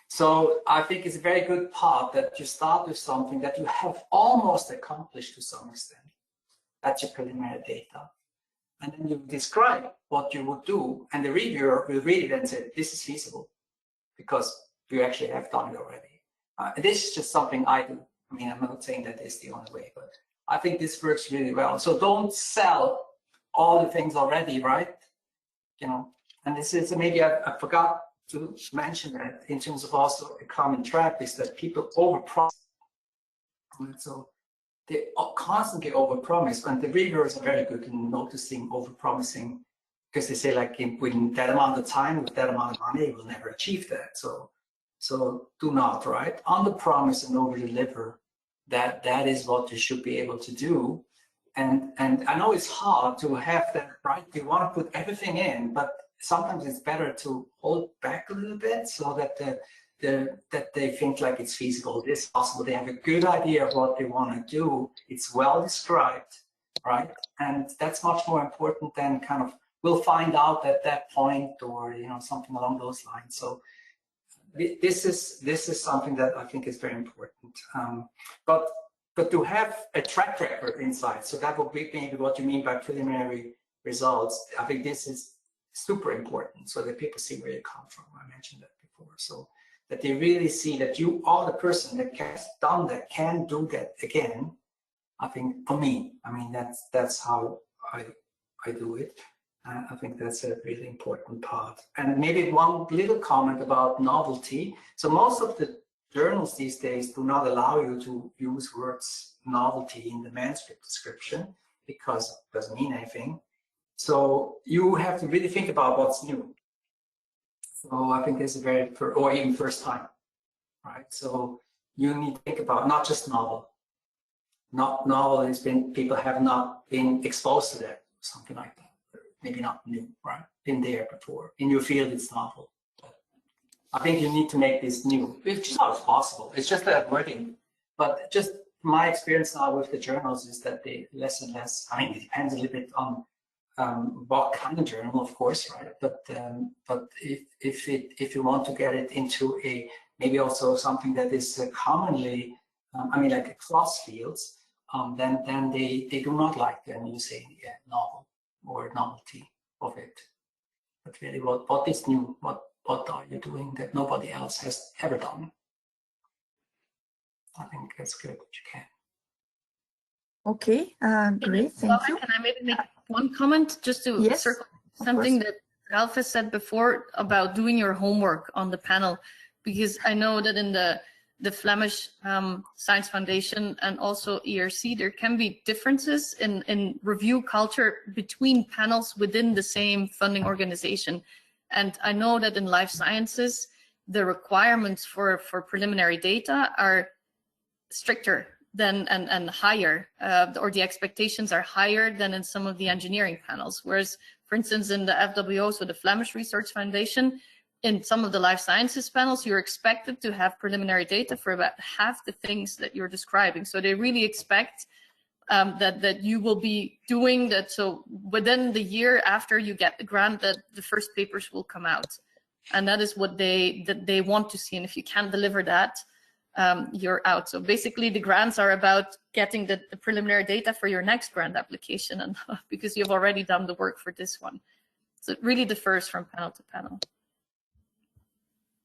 So I think it's a very good part that you start with something that you have almost accomplished to some extent. That's your preliminary data. And then you describe what you would do, and the reviewer will read it and say, this is feasible, because you actually have done it already. This is just something I do. I mean, I'm not saying that is the only way, but I think this works really well. So don't sell all the things already, right? And this is maybe I forgot to mention that in terms of also a common trap is that people overpromise So they constantly overpromise, and the reviewers are very good in noticing overpromising, because they say, like, within that amount of time, with that amount of money, we'll never achieve that. So do not, right? Underpromise and overdeliver. That is what you should be able to do. And I know it's hard to have that, right? You want to put everything in, but sometimes it's better to hold back a little bit, so that that they think like it's feasible, it's possible. They have a good idea of what they want to do. It's well described, right? And that's much more important than kind of, we'll find out at that point, or something along those lines. So this is something that I think is very important. But to have a track record inside, so that would be maybe what you mean by preliminary results. I think this is super important, so that people see where you come from. I mentioned that before. So that they really see that you are the person that has done that, can do that again. I think for me, I mean, that's how I do it. I think that's a really important part. And maybe one little comment about novelty. So most of the journals these days do not allow you to use words novelty in the manuscript description, because it doesn't mean anything. So you have to really think about what's new. So I think this is very, or even first time, right? So you need to think about not just novel. Not novel has been, people have not been exposed to that, something like that. Maybe not new, right? Been there before. In your field, it's novel. But I think you need to make this new, which is not possible. It's just that wording. But just my experience now with the journals is that they less and less, I mean, it depends a little bit on what kind of journal, of course, right? But if you want to get it into a, maybe also something that is commonly, I mean, like across fields, then they do not like when you say novel or novelty of it. But really, what is new? What are you doing that nobody else has ever done? I think that's good that you can. Okay, great, thank you. Can I maybe make one comment just to circle something that Ralph has said before about doing your homework on the panel? Because I know that in the Flemish Science Foundation and also ERC, there can be differences in review culture between panels within the same funding organization. And I know that in life sciences, the requirements for preliminary data are stricter than and higher, or the expectations are higher than in some of the engineering panels. Whereas, for instance, in the FWO, so the Flemish Research Foundation, in some of the life sciences panels, you're expected to have preliminary data for about half the things that you're describing. So they really expect that you will be doing that. So within the year after you get the grant, that the first papers will come out. And that is what they want to see. And if you can't deliver that, you're out. So basically the grants are about getting the preliminary data for your next grant application, and because you've already done the work for this one. So it really differs from panel to panel.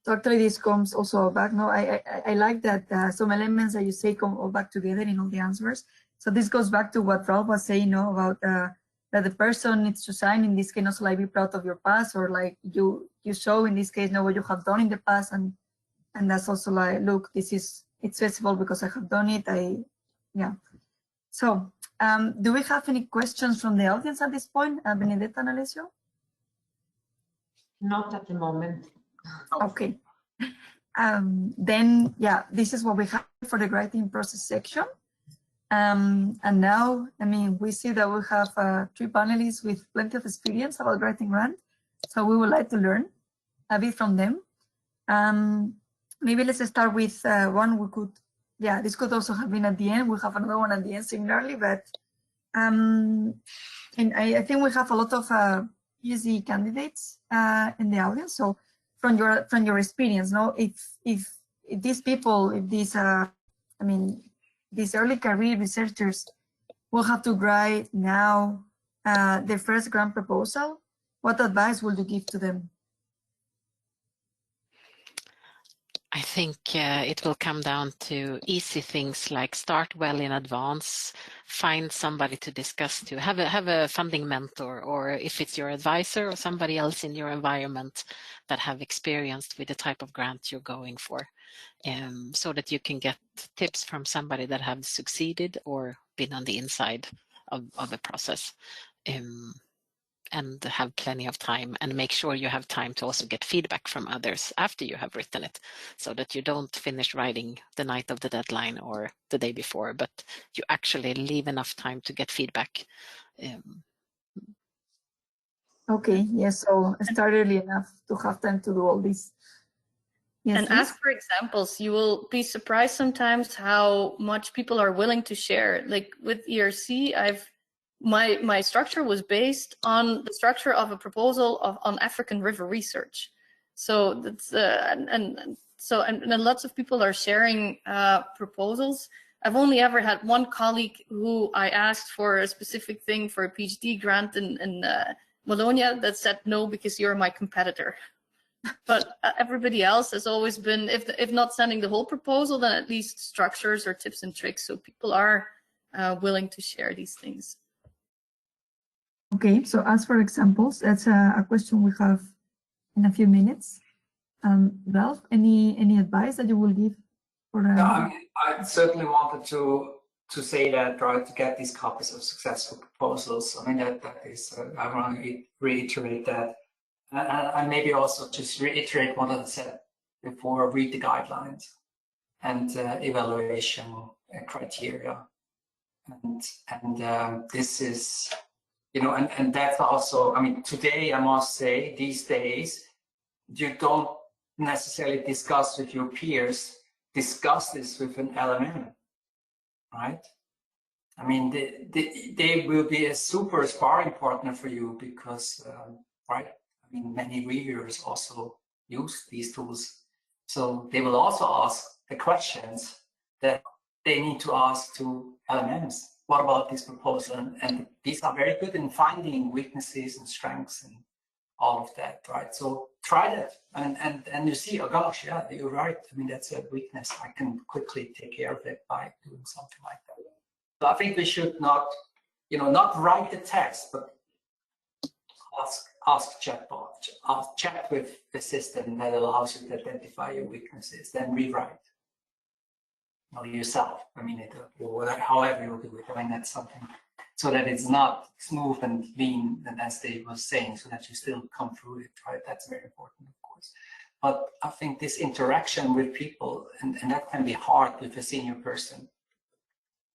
So actually this comes also back, no, I like that some elements that you say come all back together in all the answers. So this goes back to what Ralph was saying, no, about that the person needs to sign, in this case, also like be proud of your past, or like you show in this case, know what you have done in the past, and that's also like, look, it's feasible because I have done it. Yeah. So do we have any questions from the audience at this point? Benedetta and Alessio? Not at the moment. Okay. Then, yeah, this is what we have for the granting process section. And now, I mean, we see that we have 3 panelists with plenty of experience about writing grant. So we would like to learn a bit from them. Maybe let's start with one we could, yeah, this could also have been at the end. We have another one at the end similarly, but and I think we have a lot of PhD candidates in the audience. So from your experience, no, if these people, if these I mean, these early career researchers will have to write now their first grant proposal, what advice would you give to them? I think it will come down to easy things like start well in advance, find somebody to discuss to, have a funding mentor, or if it's your advisor or somebody else in your environment that have experience with the type of grant you're going for, so that you can get tips from somebody that have succeeded or been on the inside of a process. And have plenty of time, and make sure you have time to also get feedback from others after you have written it, so that you don't finish writing the night of the deadline or the day before, but you actually leave enough time to get feedback. Okay, yes, so start early enough to have time to do all this. Yes, and ask for examples. You will be surprised sometimes how much people are willing to share. Like with ERC, my structure was based on the structure of a proposal on African river research. So that's and lots of people are sharing proposals. I've only ever had one colleague who I asked for a specific thing for a PhD grant in Wallonia that said no because you're my competitor. But everybody else has always been, if not sending the whole proposal, then at least structures or tips and tricks. So people are willing to share these things. Okay, so ask for examples. That's a question we have in a few minutes. Ralph, any advice that you will give for? I mean, I certainly wanted to say that, right, to get these copies of successful proposals. I mean, that is, I want to reiterate that, and maybe also just reiterate what I said before: read the guidelines and evaluation criteria, and this is. You know, and that's also, I mean, today, I must say, these days, you don't necessarily discuss with your peers, discuss this with an LMM, right? I mean, they will be a super sparring partner for you because, right? I mean, many reviewers also use these tools. So they will also ask the questions that they need to ask to LMMs. What about this proposal? And these are very good in finding weaknesses and strengths and all of that, right? So try that, and you see, oh gosh, yeah, you're right. I mean, that's a weakness. I can quickly take care of it by doing something like that. So I think we should not, you know, not write the text, but ask chatbot, chat with the system that allows you to identify your weaknesses, then rewrite. Yourself. I mean, however you do it. I mean, that's something so that it's not smooth and lean, and as they were saying, so that you still come through it, right? That's very important, of course. But I think this interaction with people, and that can be hard with a senior person,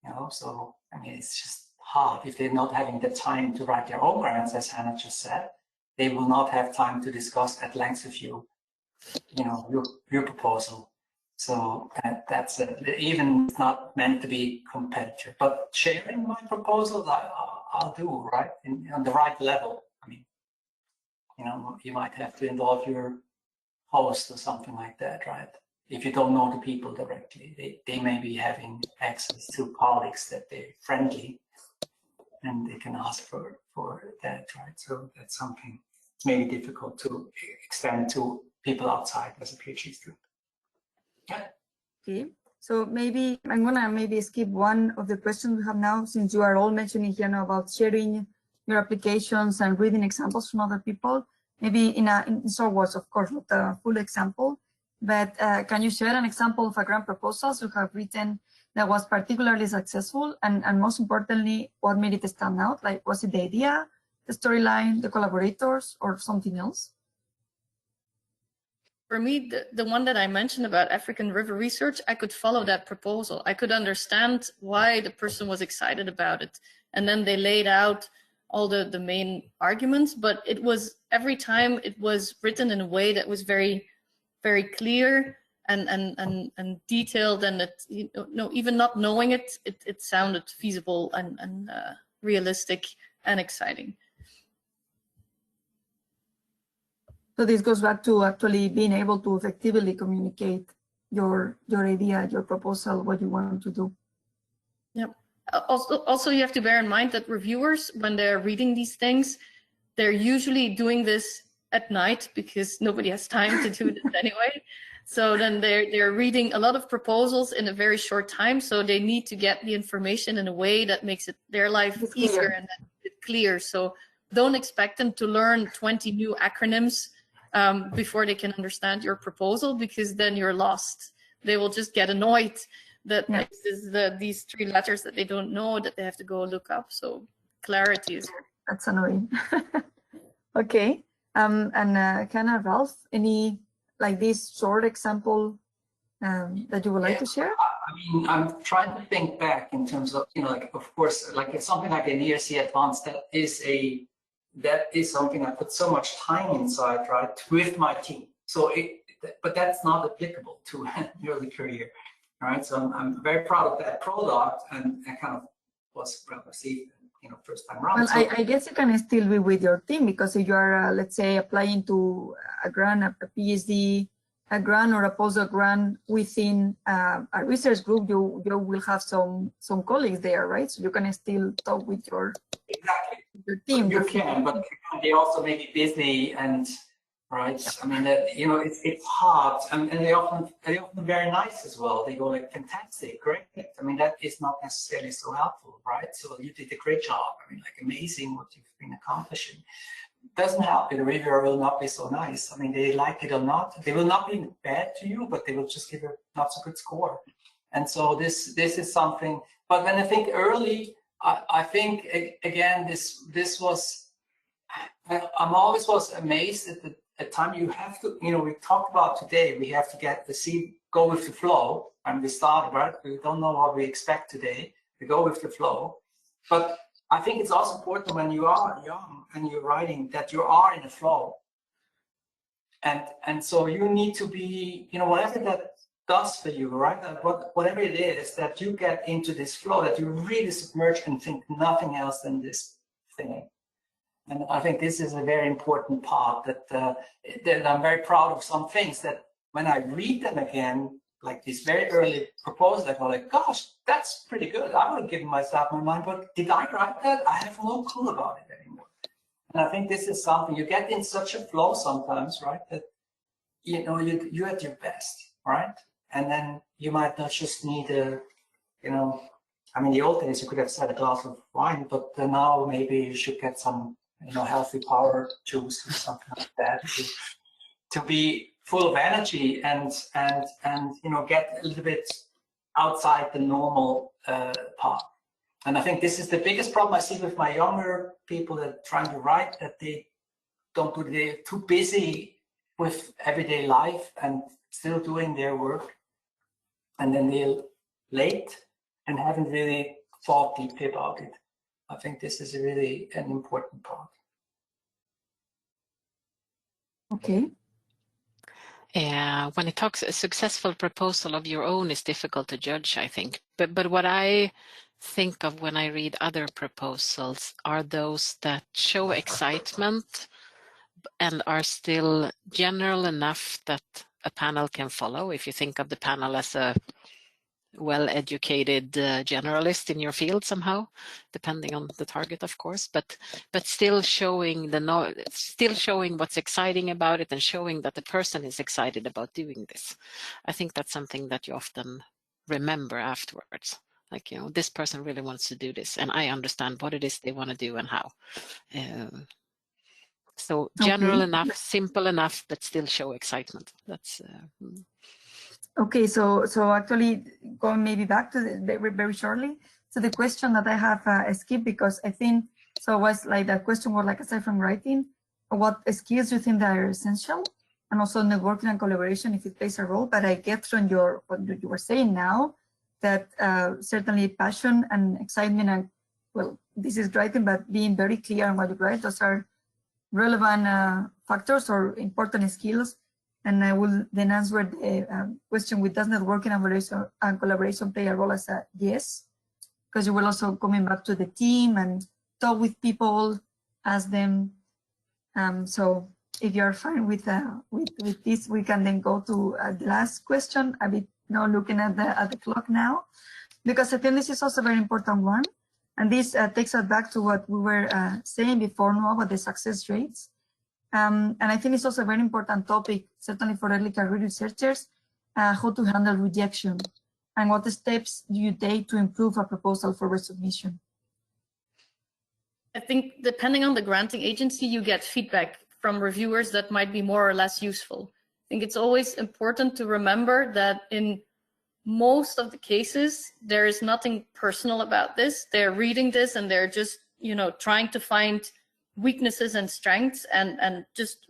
you know. So I mean, it's just hard if they're not having the time to write their own grants, as Hannah just said. They will not have time to discuss at length with you, you know, your proposal. So that's even not meant to be competitive, but sharing my proposals, I'll do, right, on the right level. I mean, you know, you might have to involve your host or something like that, right? If you don't know the people directly, they may be having access to colleagues that they're friendly, and they can ask for that, right? So that's something maybe difficult to extend to people outside as a PhD student. Okay, so maybe I'm gonna skip one of the questions we have now, since you are all mentioning here now about sharing your applications and reading examples from other people. Maybe in short words, of course, not a full example, but can you share an example of a grant proposal you have written that was particularly successful, and most importantly, what made it stand out? Like, was it the idea, the storyline, the collaborators, or something else? For me, the one that I mentioned about African river research, I could follow that proposal. I could understand why the person was excited about it. And then they laid out all the main arguments, but it was, every time it was written in a way that was very, very clear and detailed, and it, you know, even not knowing it, it sounded feasible and realistic and exciting. So this goes back to actually being able to effectively communicate your idea, your proposal, what you want to do. Yep. Also, you have to bear in mind that reviewers, when they're reading these things, they're usually doing this at night because nobody has time to do this anyway. So then they're reading a lot of proposals in a very short time. So they need to get the information in a way that makes their life easier and clear. So don't expect them to learn 20 new acronyms before they can understand your proposal, because then you're lost. They will just get annoyed that this is these 3 letters that they don't know that they have to go look up. So clarity is. That's annoying. Okay. And Hannah, Ralph, any like this short example that you would like to share? I mean, I'm trying to think back in terms of, you know, like, of course, like it's something like an ERC Advanced, that is something I put so much time inside, right, with my team. So but that's not applicable to an early career, right? So I'm very proud of that product, and I kind of was well received, you know, first time around. Well, so, I guess you can still be with your team, because if you are, let's say, applying to a grant, a PhD, a grant or a postdoc grant within a research group, you will have some colleagues there, right? So you can still talk with your team. You can, but they also may be busy, and right. I mean, you know, it's hard, and they're often very nice as well. They go like, fantastic, great. I mean, that is not necessarily so helpful, right? So you did a great job. I mean, like, amazing what you've been accomplishing. Doesn't help. The reviewer will not be so nice. I mean, they like it or not. They will not be bad to you, but they will just give a not so good score. And so this is something. But when I think early, I think again, this was. I'm always was amazed at the time you have to. You know, we talked about today. We have to go with the flow, and we start right. We don't know what we expect today. We go with the flow, but I think it's also important when you are young and you're writing that you are in a flow. And so you need to be, you know, whatever that does for you, right? Whatever it is, that you get into this flow, that you really submerge and think nothing else than this thing. And I think this is a very important part that I'm very proud of some things that when I read them again, like these very early proposals, I go like, gosh, that's pretty good. I would have given myself my mind, but did I write that? I have no clue about it anymore. And I think this is something you get in such a flow sometimes, right? That, you know, you're at your best, right? And then you might not just need you know, I mean, the old days you could have said a glass of wine, but now maybe you should get some, you know, healthy power juice or something like that to be full of energy and you know, get a little bit outside the normal path. And I think this is the biggest problem I see with my younger people that are trying to write, that they're too busy with everyday life and still doing their work, and then they're late and haven't really thought deeply about it. I think this is really an important part. Okay. When it talks a successful proposal of your own is difficult to judge, I think. But what I think of when I read other proposals are those that show excitement and are still general enough that a panel can follow. If you think of the panel as a well-educated generalist in your field somehow, depending on the target, of course, but still showing what's exciting about it and showing that the person is excited about doing this. I think that's something that you often remember afterwards. Like, you know, this person really wants to do this, and I understand what it is they want to do and how. So general enough, simple enough, but still show excitement. That's. Okay, so actually going maybe back to very shortly. So the question that I have skipped, because I think so was like that question was like, aside from writing, what skills do you think that are essential, and also networking and collaboration if it plays a role. But I get from what you were saying now that certainly passion and excitement and, well, this is writing, but being very clear on what you write, those are relevant factors or important skills. And I will then answer the question with, does networking and collaboration play a role as a yes? Because you will also coming back to the team and talk with people, ask them. So if you're fine with this, we can then go to the last question. A bit now looking at the clock now, because I think this is also a very important one. And this takes us back to what we were saying before now about the success rates. And I think it's also a very important topic, certainly for early career researchers, how to handle rejection, and what steps do you take to improve a proposal for resubmission? I think depending on the granting agency, you get feedback from reviewers that might be more or less useful. I think it's always important to remember that in most of the cases, there is nothing personal about this. They're reading this and they're just, you know, trying to find weaknesses and strengths and just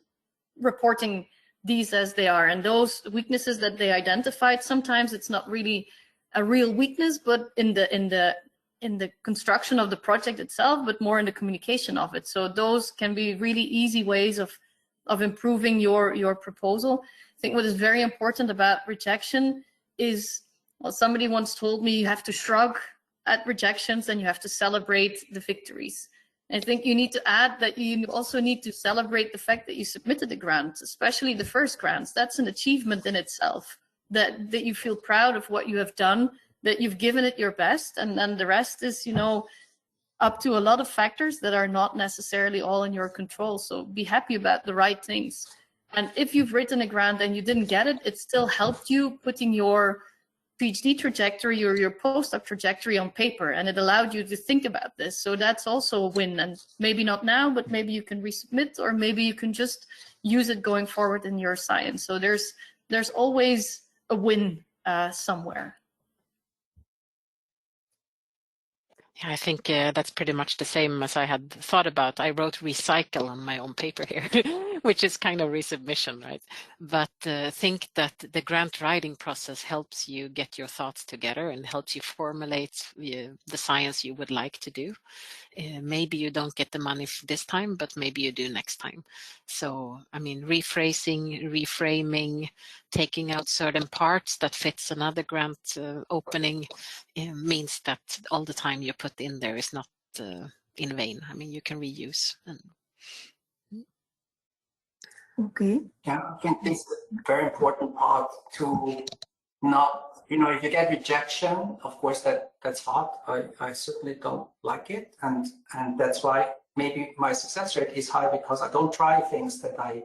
reporting these as they are. And those weaknesses that they identified, sometimes it's not really a real weakness, but in the construction of the project itself, but more in the communication of it. So those can be really easy ways of improving your proposal. I think what is very important about rejection is, well, somebody once told me you have to shrug at rejections and you have to celebrate the victories. I think you need to add that you also need to celebrate the fact that you submitted the grant, especially the first grants. That's an achievement in itself, that you feel proud of what you have done, that you've given it your best, and then the rest is, you know, up to a lot of factors that are not necessarily all in your control. So be happy about the right things. And if you've written a grant and you didn't get it, it still helped you putting your PhD trajectory or your postdoc trajectory on paper, and it allowed you to think about this. So that's also a win, and maybe not now, but maybe you can resubmit, or maybe you can just use it going forward in your science. So there's always a win somewhere. Yeah, I think that's pretty much the same as I had thought about. I wrote recycle on my own paper here, which is kind of resubmission, right? But think that the grant writing process helps you get your thoughts together and helps you formulate the science you would like to do. Maybe you don't get the money this time, but maybe you do next time. So, I mean, rephrasing, reframing, taking out certain parts that fits another grant opening means that all the time you put in there is not in vain. I mean, you can reuse. Okay. Yeah, I think this is a very important part to not, you know, if you get rejection, of course that's hard. I certainly don't like it, and that's why maybe my success rate is high, because I don't try things that I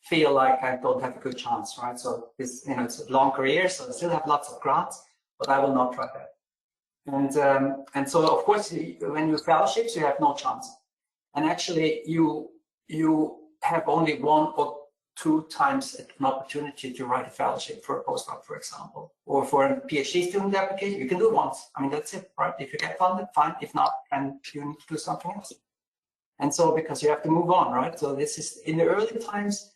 feel like I don't have a good chance, right? So this, you know, it's a long career, so I still have lots of grants, but I will not try that. And so of course, when you fellowships, you have no chance, and actually you have only 1 or 2 times an opportunity to write a fellowship for a postdoc, for example, or for a PhD student application. You can do it once. I mean, that's it, right? If you get funded, fine. If not, then you need to do something else. And so, because you have to move on, right? So this is, in the early times,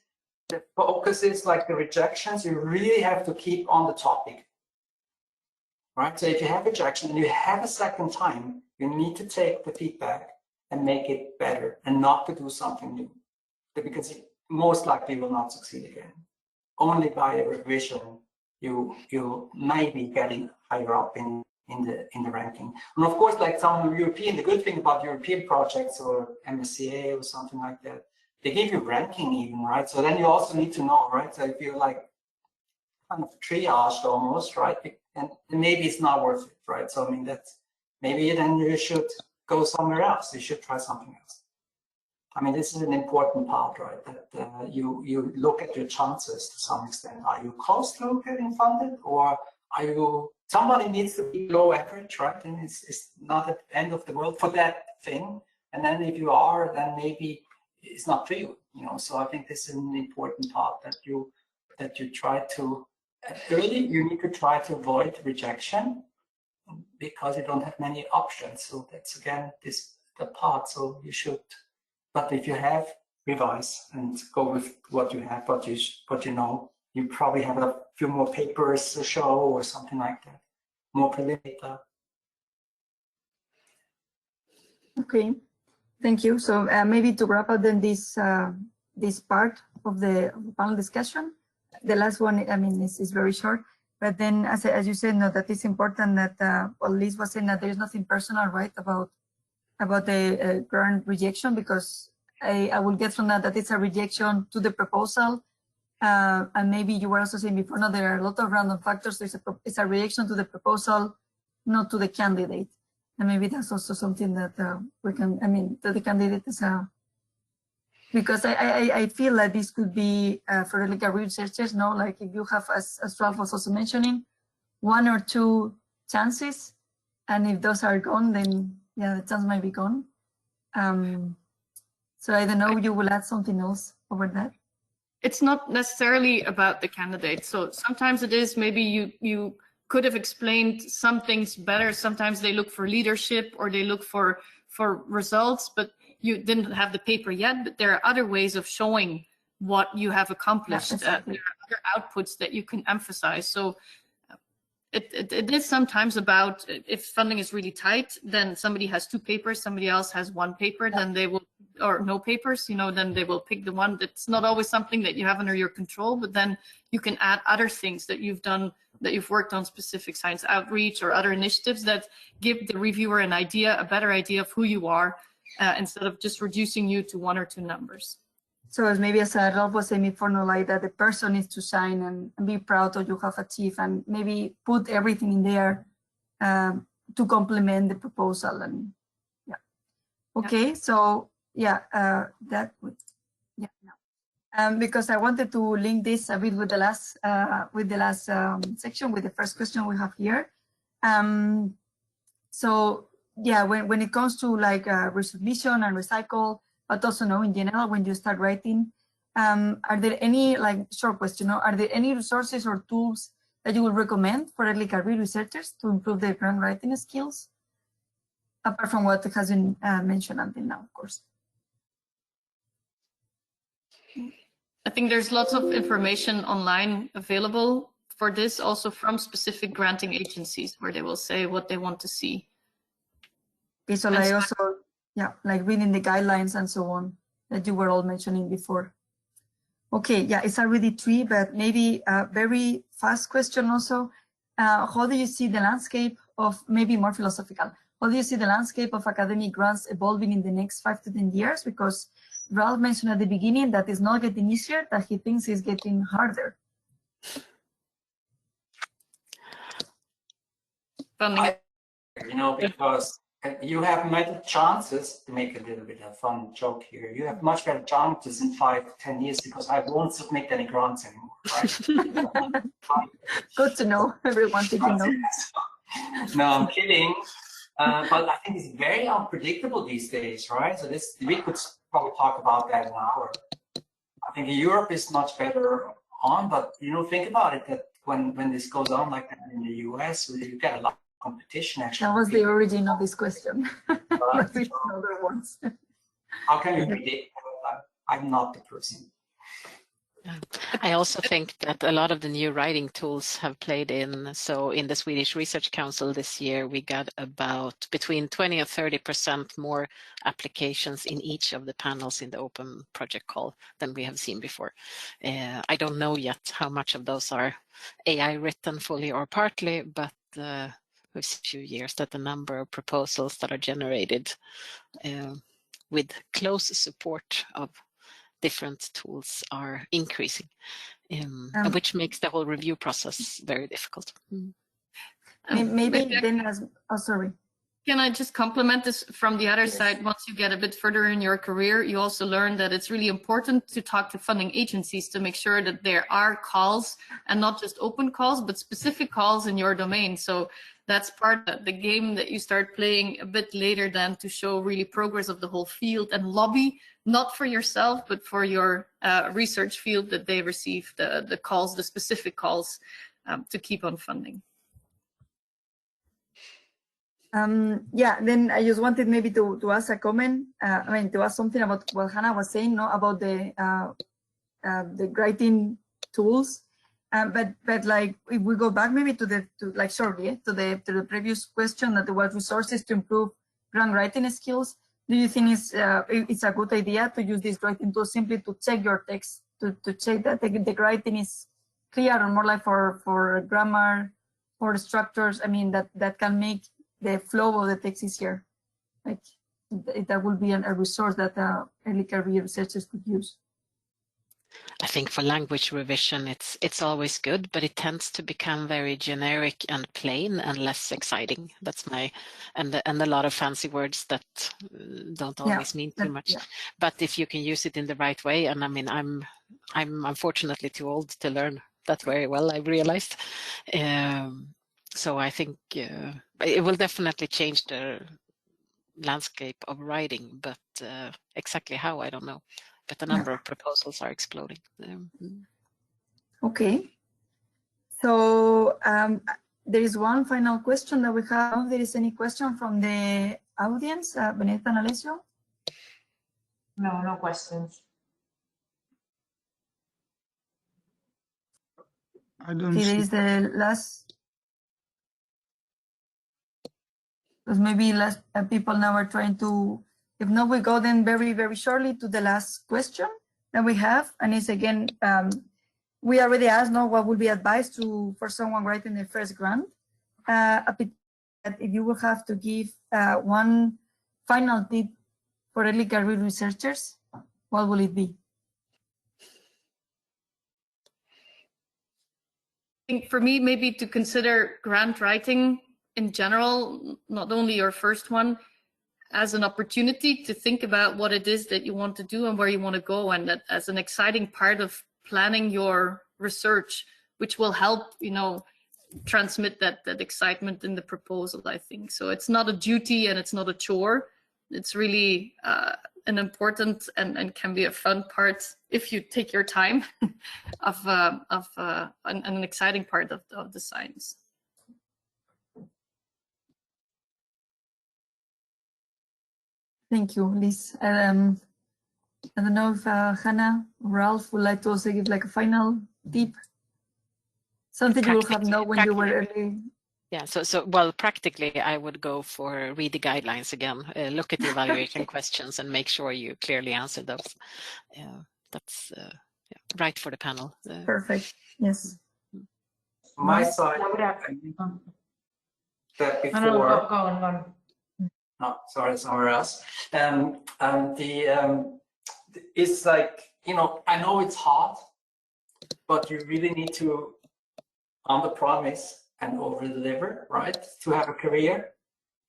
the focus is like the rejections. You really have to keep on the topic, right? So if you have rejection and you have a second time, you need to take the feedback and make it better, and not to do something new, because most likely will not succeed again. Only by a revision you may be getting higher up in the ranking. And of course, like some European, the good thing about European projects or MSCA or something like that, they give you ranking even, right? So then you also need to know, right? So if you're like kind of triaged almost, right? And maybe it's not worth it, right? So I mean, that's maybe then you should go somewhere else. You should try something else. I mean, this is an important part, right? That you look at your chances to some extent. Are you close to getting funded, or are you, somebody needs to be below average, right? And it's not at the end of the world for that thing. And then if you are, then maybe it's not for you, you know. So I think this is an important part, that you try to, early, you need to try to avoid rejection, because you don't have many options. So that's again the part. So you should. But if you have, revise and go with what you have, what you know. You probably have a few more papers to show or something like that, more preliminary. Okay, thank you. So maybe to wrap up then this part of the panel discussion, the last one, I mean, is very short. But then, as you said, no, that it's important that, well, Liz was saying that there is nothing personal, right, about the grant rejection, because I will get from that it's a rejection to the proposal, and maybe you were also saying before, no, there are a lot of random factors. It's a reaction to the proposal, not to the candidate, and maybe that's also something that we can. I mean, that the candidate is because I feel that this could be for early career researchers, no, like if you have, as Ralph was also mentioning, 1 or 2 chances, and if those are gone, then yeah, the chance might be gone. So I don't know, you will add something else over that? It's not necessarily about the candidate. So sometimes it is, maybe you could have explained some things better. Sometimes they look for leadership or they look for results, but you didn't have the paper yet. But there are other ways of showing what you have accomplished. Yeah, exactly. There are other outputs that you can emphasize. So it is sometimes about, if funding is really tight, then somebody has 2 papers, somebody else has 1 paper, then they will, or no papers, then they will pick the one. That's not always something that you have under your control, but then you can add other things that you've done, that you've worked on, specific science outreach or other initiatives that give the reviewer an idea, a better idea of who you are, instead of just reducing you to 1 or 2 numbers. So as maybe as Ralph was saying before, no, like that the person needs to shine and be proud of what you have achieved, and maybe put everything in there to complement the proposal. And yeah, okay, yeah. So yeah, that would, yeah. Because I wanted to link this a bit with the last section, with the first question we have here. So yeah, when it comes to like resubmission and recycle, but also know in general, when you start writing, are there any, like short question, are there any resources or tools that you would recommend for early career researchers to improve their grant writing skills? Apart from what has been mentioned until now, of course. I think there's lots of information online available for this, also from specific granting agencies, where they will say what they want to see. Okay, so like also, yeah, like reading the guidelines and so on that you were all mentioning before. Okay, yeah, it's already 3, but maybe a very fast question also. How do you see the landscape of, maybe more philosophical, how do you see the landscape of academic grants evolving in the next 5 to 10 years? Because Ralph mentioned at the beginning that it's not getting easier, that he thinks it's getting harder. Because you have better chances, to make a little bit of a fun joke here, you have much better chances in 5 to 10 years because I won't submit any grants anymore, right? Good to know, everyone taking notes. No, I'm kidding. But I think it's very unpredictable these days, right? So we could probably talk about that in an hour. I think Europe is much better on, but think about it, that when this goes on like that in the US, you get a lot of competition actually. That was the origin of this question. Other ones. How can you predict? I'm not the person. I also think that a lot of the new writing tools have played in. So in the Swedish Research Council this year, we got about between 20 and 30% more applications in each of the panels in the open project call than we have seen before. I don't know yet how much of those are AI written fully or partly, but we've seen a few years that the number of proposals that are generated with close support of different tools are increasing, which makes the whole review process very difficult. Maybe then sorry. Can I just complement this from the other side? Once you get a bit further in your career, you also learn that it's really important to talk to funding agencies to make sure that there are calls, and not just open calls, but specific calls in your domain. So that's part of the game that you start playing a bit later, then, to show really progress of the whole field and lobby, not for yourself, but for your research field, that they receive the calls, the specific calls, to keep on funding. Yeah, then I just wanted maybe to ask a comment, to ask something about what Hannah was saying, about the writing tools. But like, if we go back maybe to the previous question, that there was resources to improve grant writing skills. Do you think it's a good idea to use these writing tools simply to check your text, to check that the writing is clear, or more like for grammar, for structures? That can make the flow of the text easier. Like that will be a resource that early career researchers could use. I think for language revision, it's always good, but it tends to become very generic and plain and less exciting. That's and a lot of fancy words that don't always mean too much. Yeah. But if you can use it in the right way, and I mean, I'm unfortunately too old to learn that very well, I've realized. So I think it will definitely change the landscape of writing, but exactly how, I don't know. But the number of proposals are exploding. Okay. So there is one final question that we have. If there is any question from the audience, Benedetta and Alessio? No questions. I don't See, see. there is the last. Because maybe last people now are trying to. If not, we go then very, very shortly to the last question that we have, and it's again. We already asked now what would be advised for someone writing their first grant. If you will have to give one final tip for early career researchers, what will it be? I think for me, maybe to consider grant writing in general, not only your first one, as an opportunity to think about what it is that you want to do and where you want to go, and that as an exciting part of planning your research, which will help, transmit that excitement in the proposal, I think. So it's not a duty and it's not a chore. It's really an important and can be a fun part if you take your time of an exciting part of the science. Thank you, Liz. I don't know if Hannah or Ralph would like to also give like a final tip. Something you will have known when you were early. Yeah, well, practically, I would go for read the guidelines again, look at the evaluation questions and make sure you clearly answer those. That's right for the panel. Perfect, yes. My side, that before. Go on. Oh, sorry, somewhere else. It's like, I know it's hard, but you really need to underpromise and over-deliver, right, to have a career,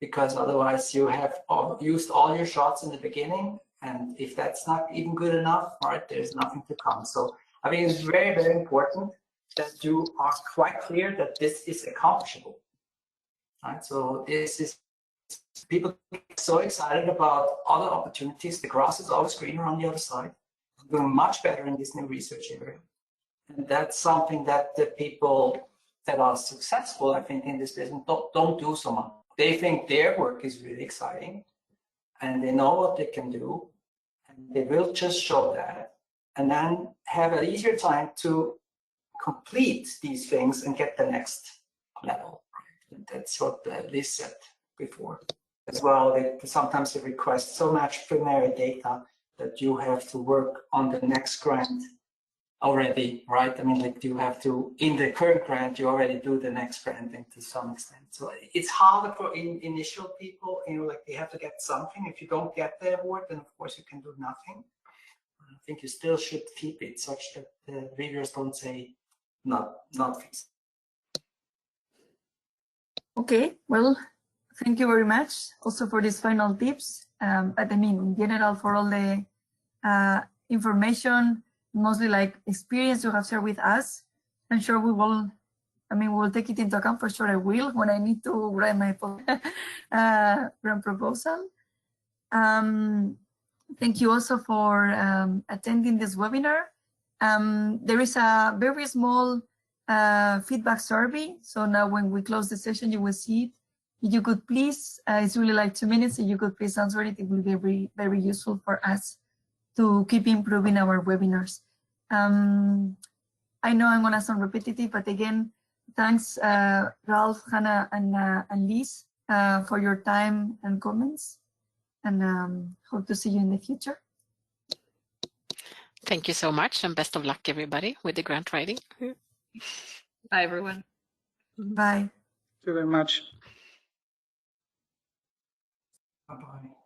because otherwise you have used all your shots in the beginning, and if that's not even good enough, right, there's nothing to come. So I mean, it's very, very important that you are quite clear that this is accomplishable, right? So this is, people get so excited about other opportunities. The grass is always greener on the other side. We're doing much better in this new research area. And that's something that the people that are successful, I think, in this business don't do so much. They think their work is really exciting and they know what they can do, and they will just show that and then have an easier time to complete these things and get the next level. And that's what Liz said before as well. Sometimes they request so much preliminary data that you have to work on the next grant already, right? I mean, like you have to, in the current grant, you already do the next granting to some extent. So it's harder for initial people, like they have to get something. If you don't get the award, then of course you can do nothing. I think you still should keep it such that the reviewers don't say not feasible. Okay, well, thank you very much also for these final tips. But I mean, in general, for all the information, mostly like experience you have shared with us. I'm sure we will take it into account. For sure I will when I need to write my grant proposal. Thank you also for attending this webinar. There is a very small feedback survey. So now when we close the session, you will see it. If you could please, it's really like 2 minutes, if you could please answer it, it will be very, very useful for us to keep improving our webinars. I know I'm gonna sound repetitive, but again, thanks Ralph, Hannah, and Liz for your time and comments, and hope to see you in the future. Thank you so much, and best of luck, everybody, with the grant writing. Bye, everyone. Bye. Thank you very much. Bye-bye.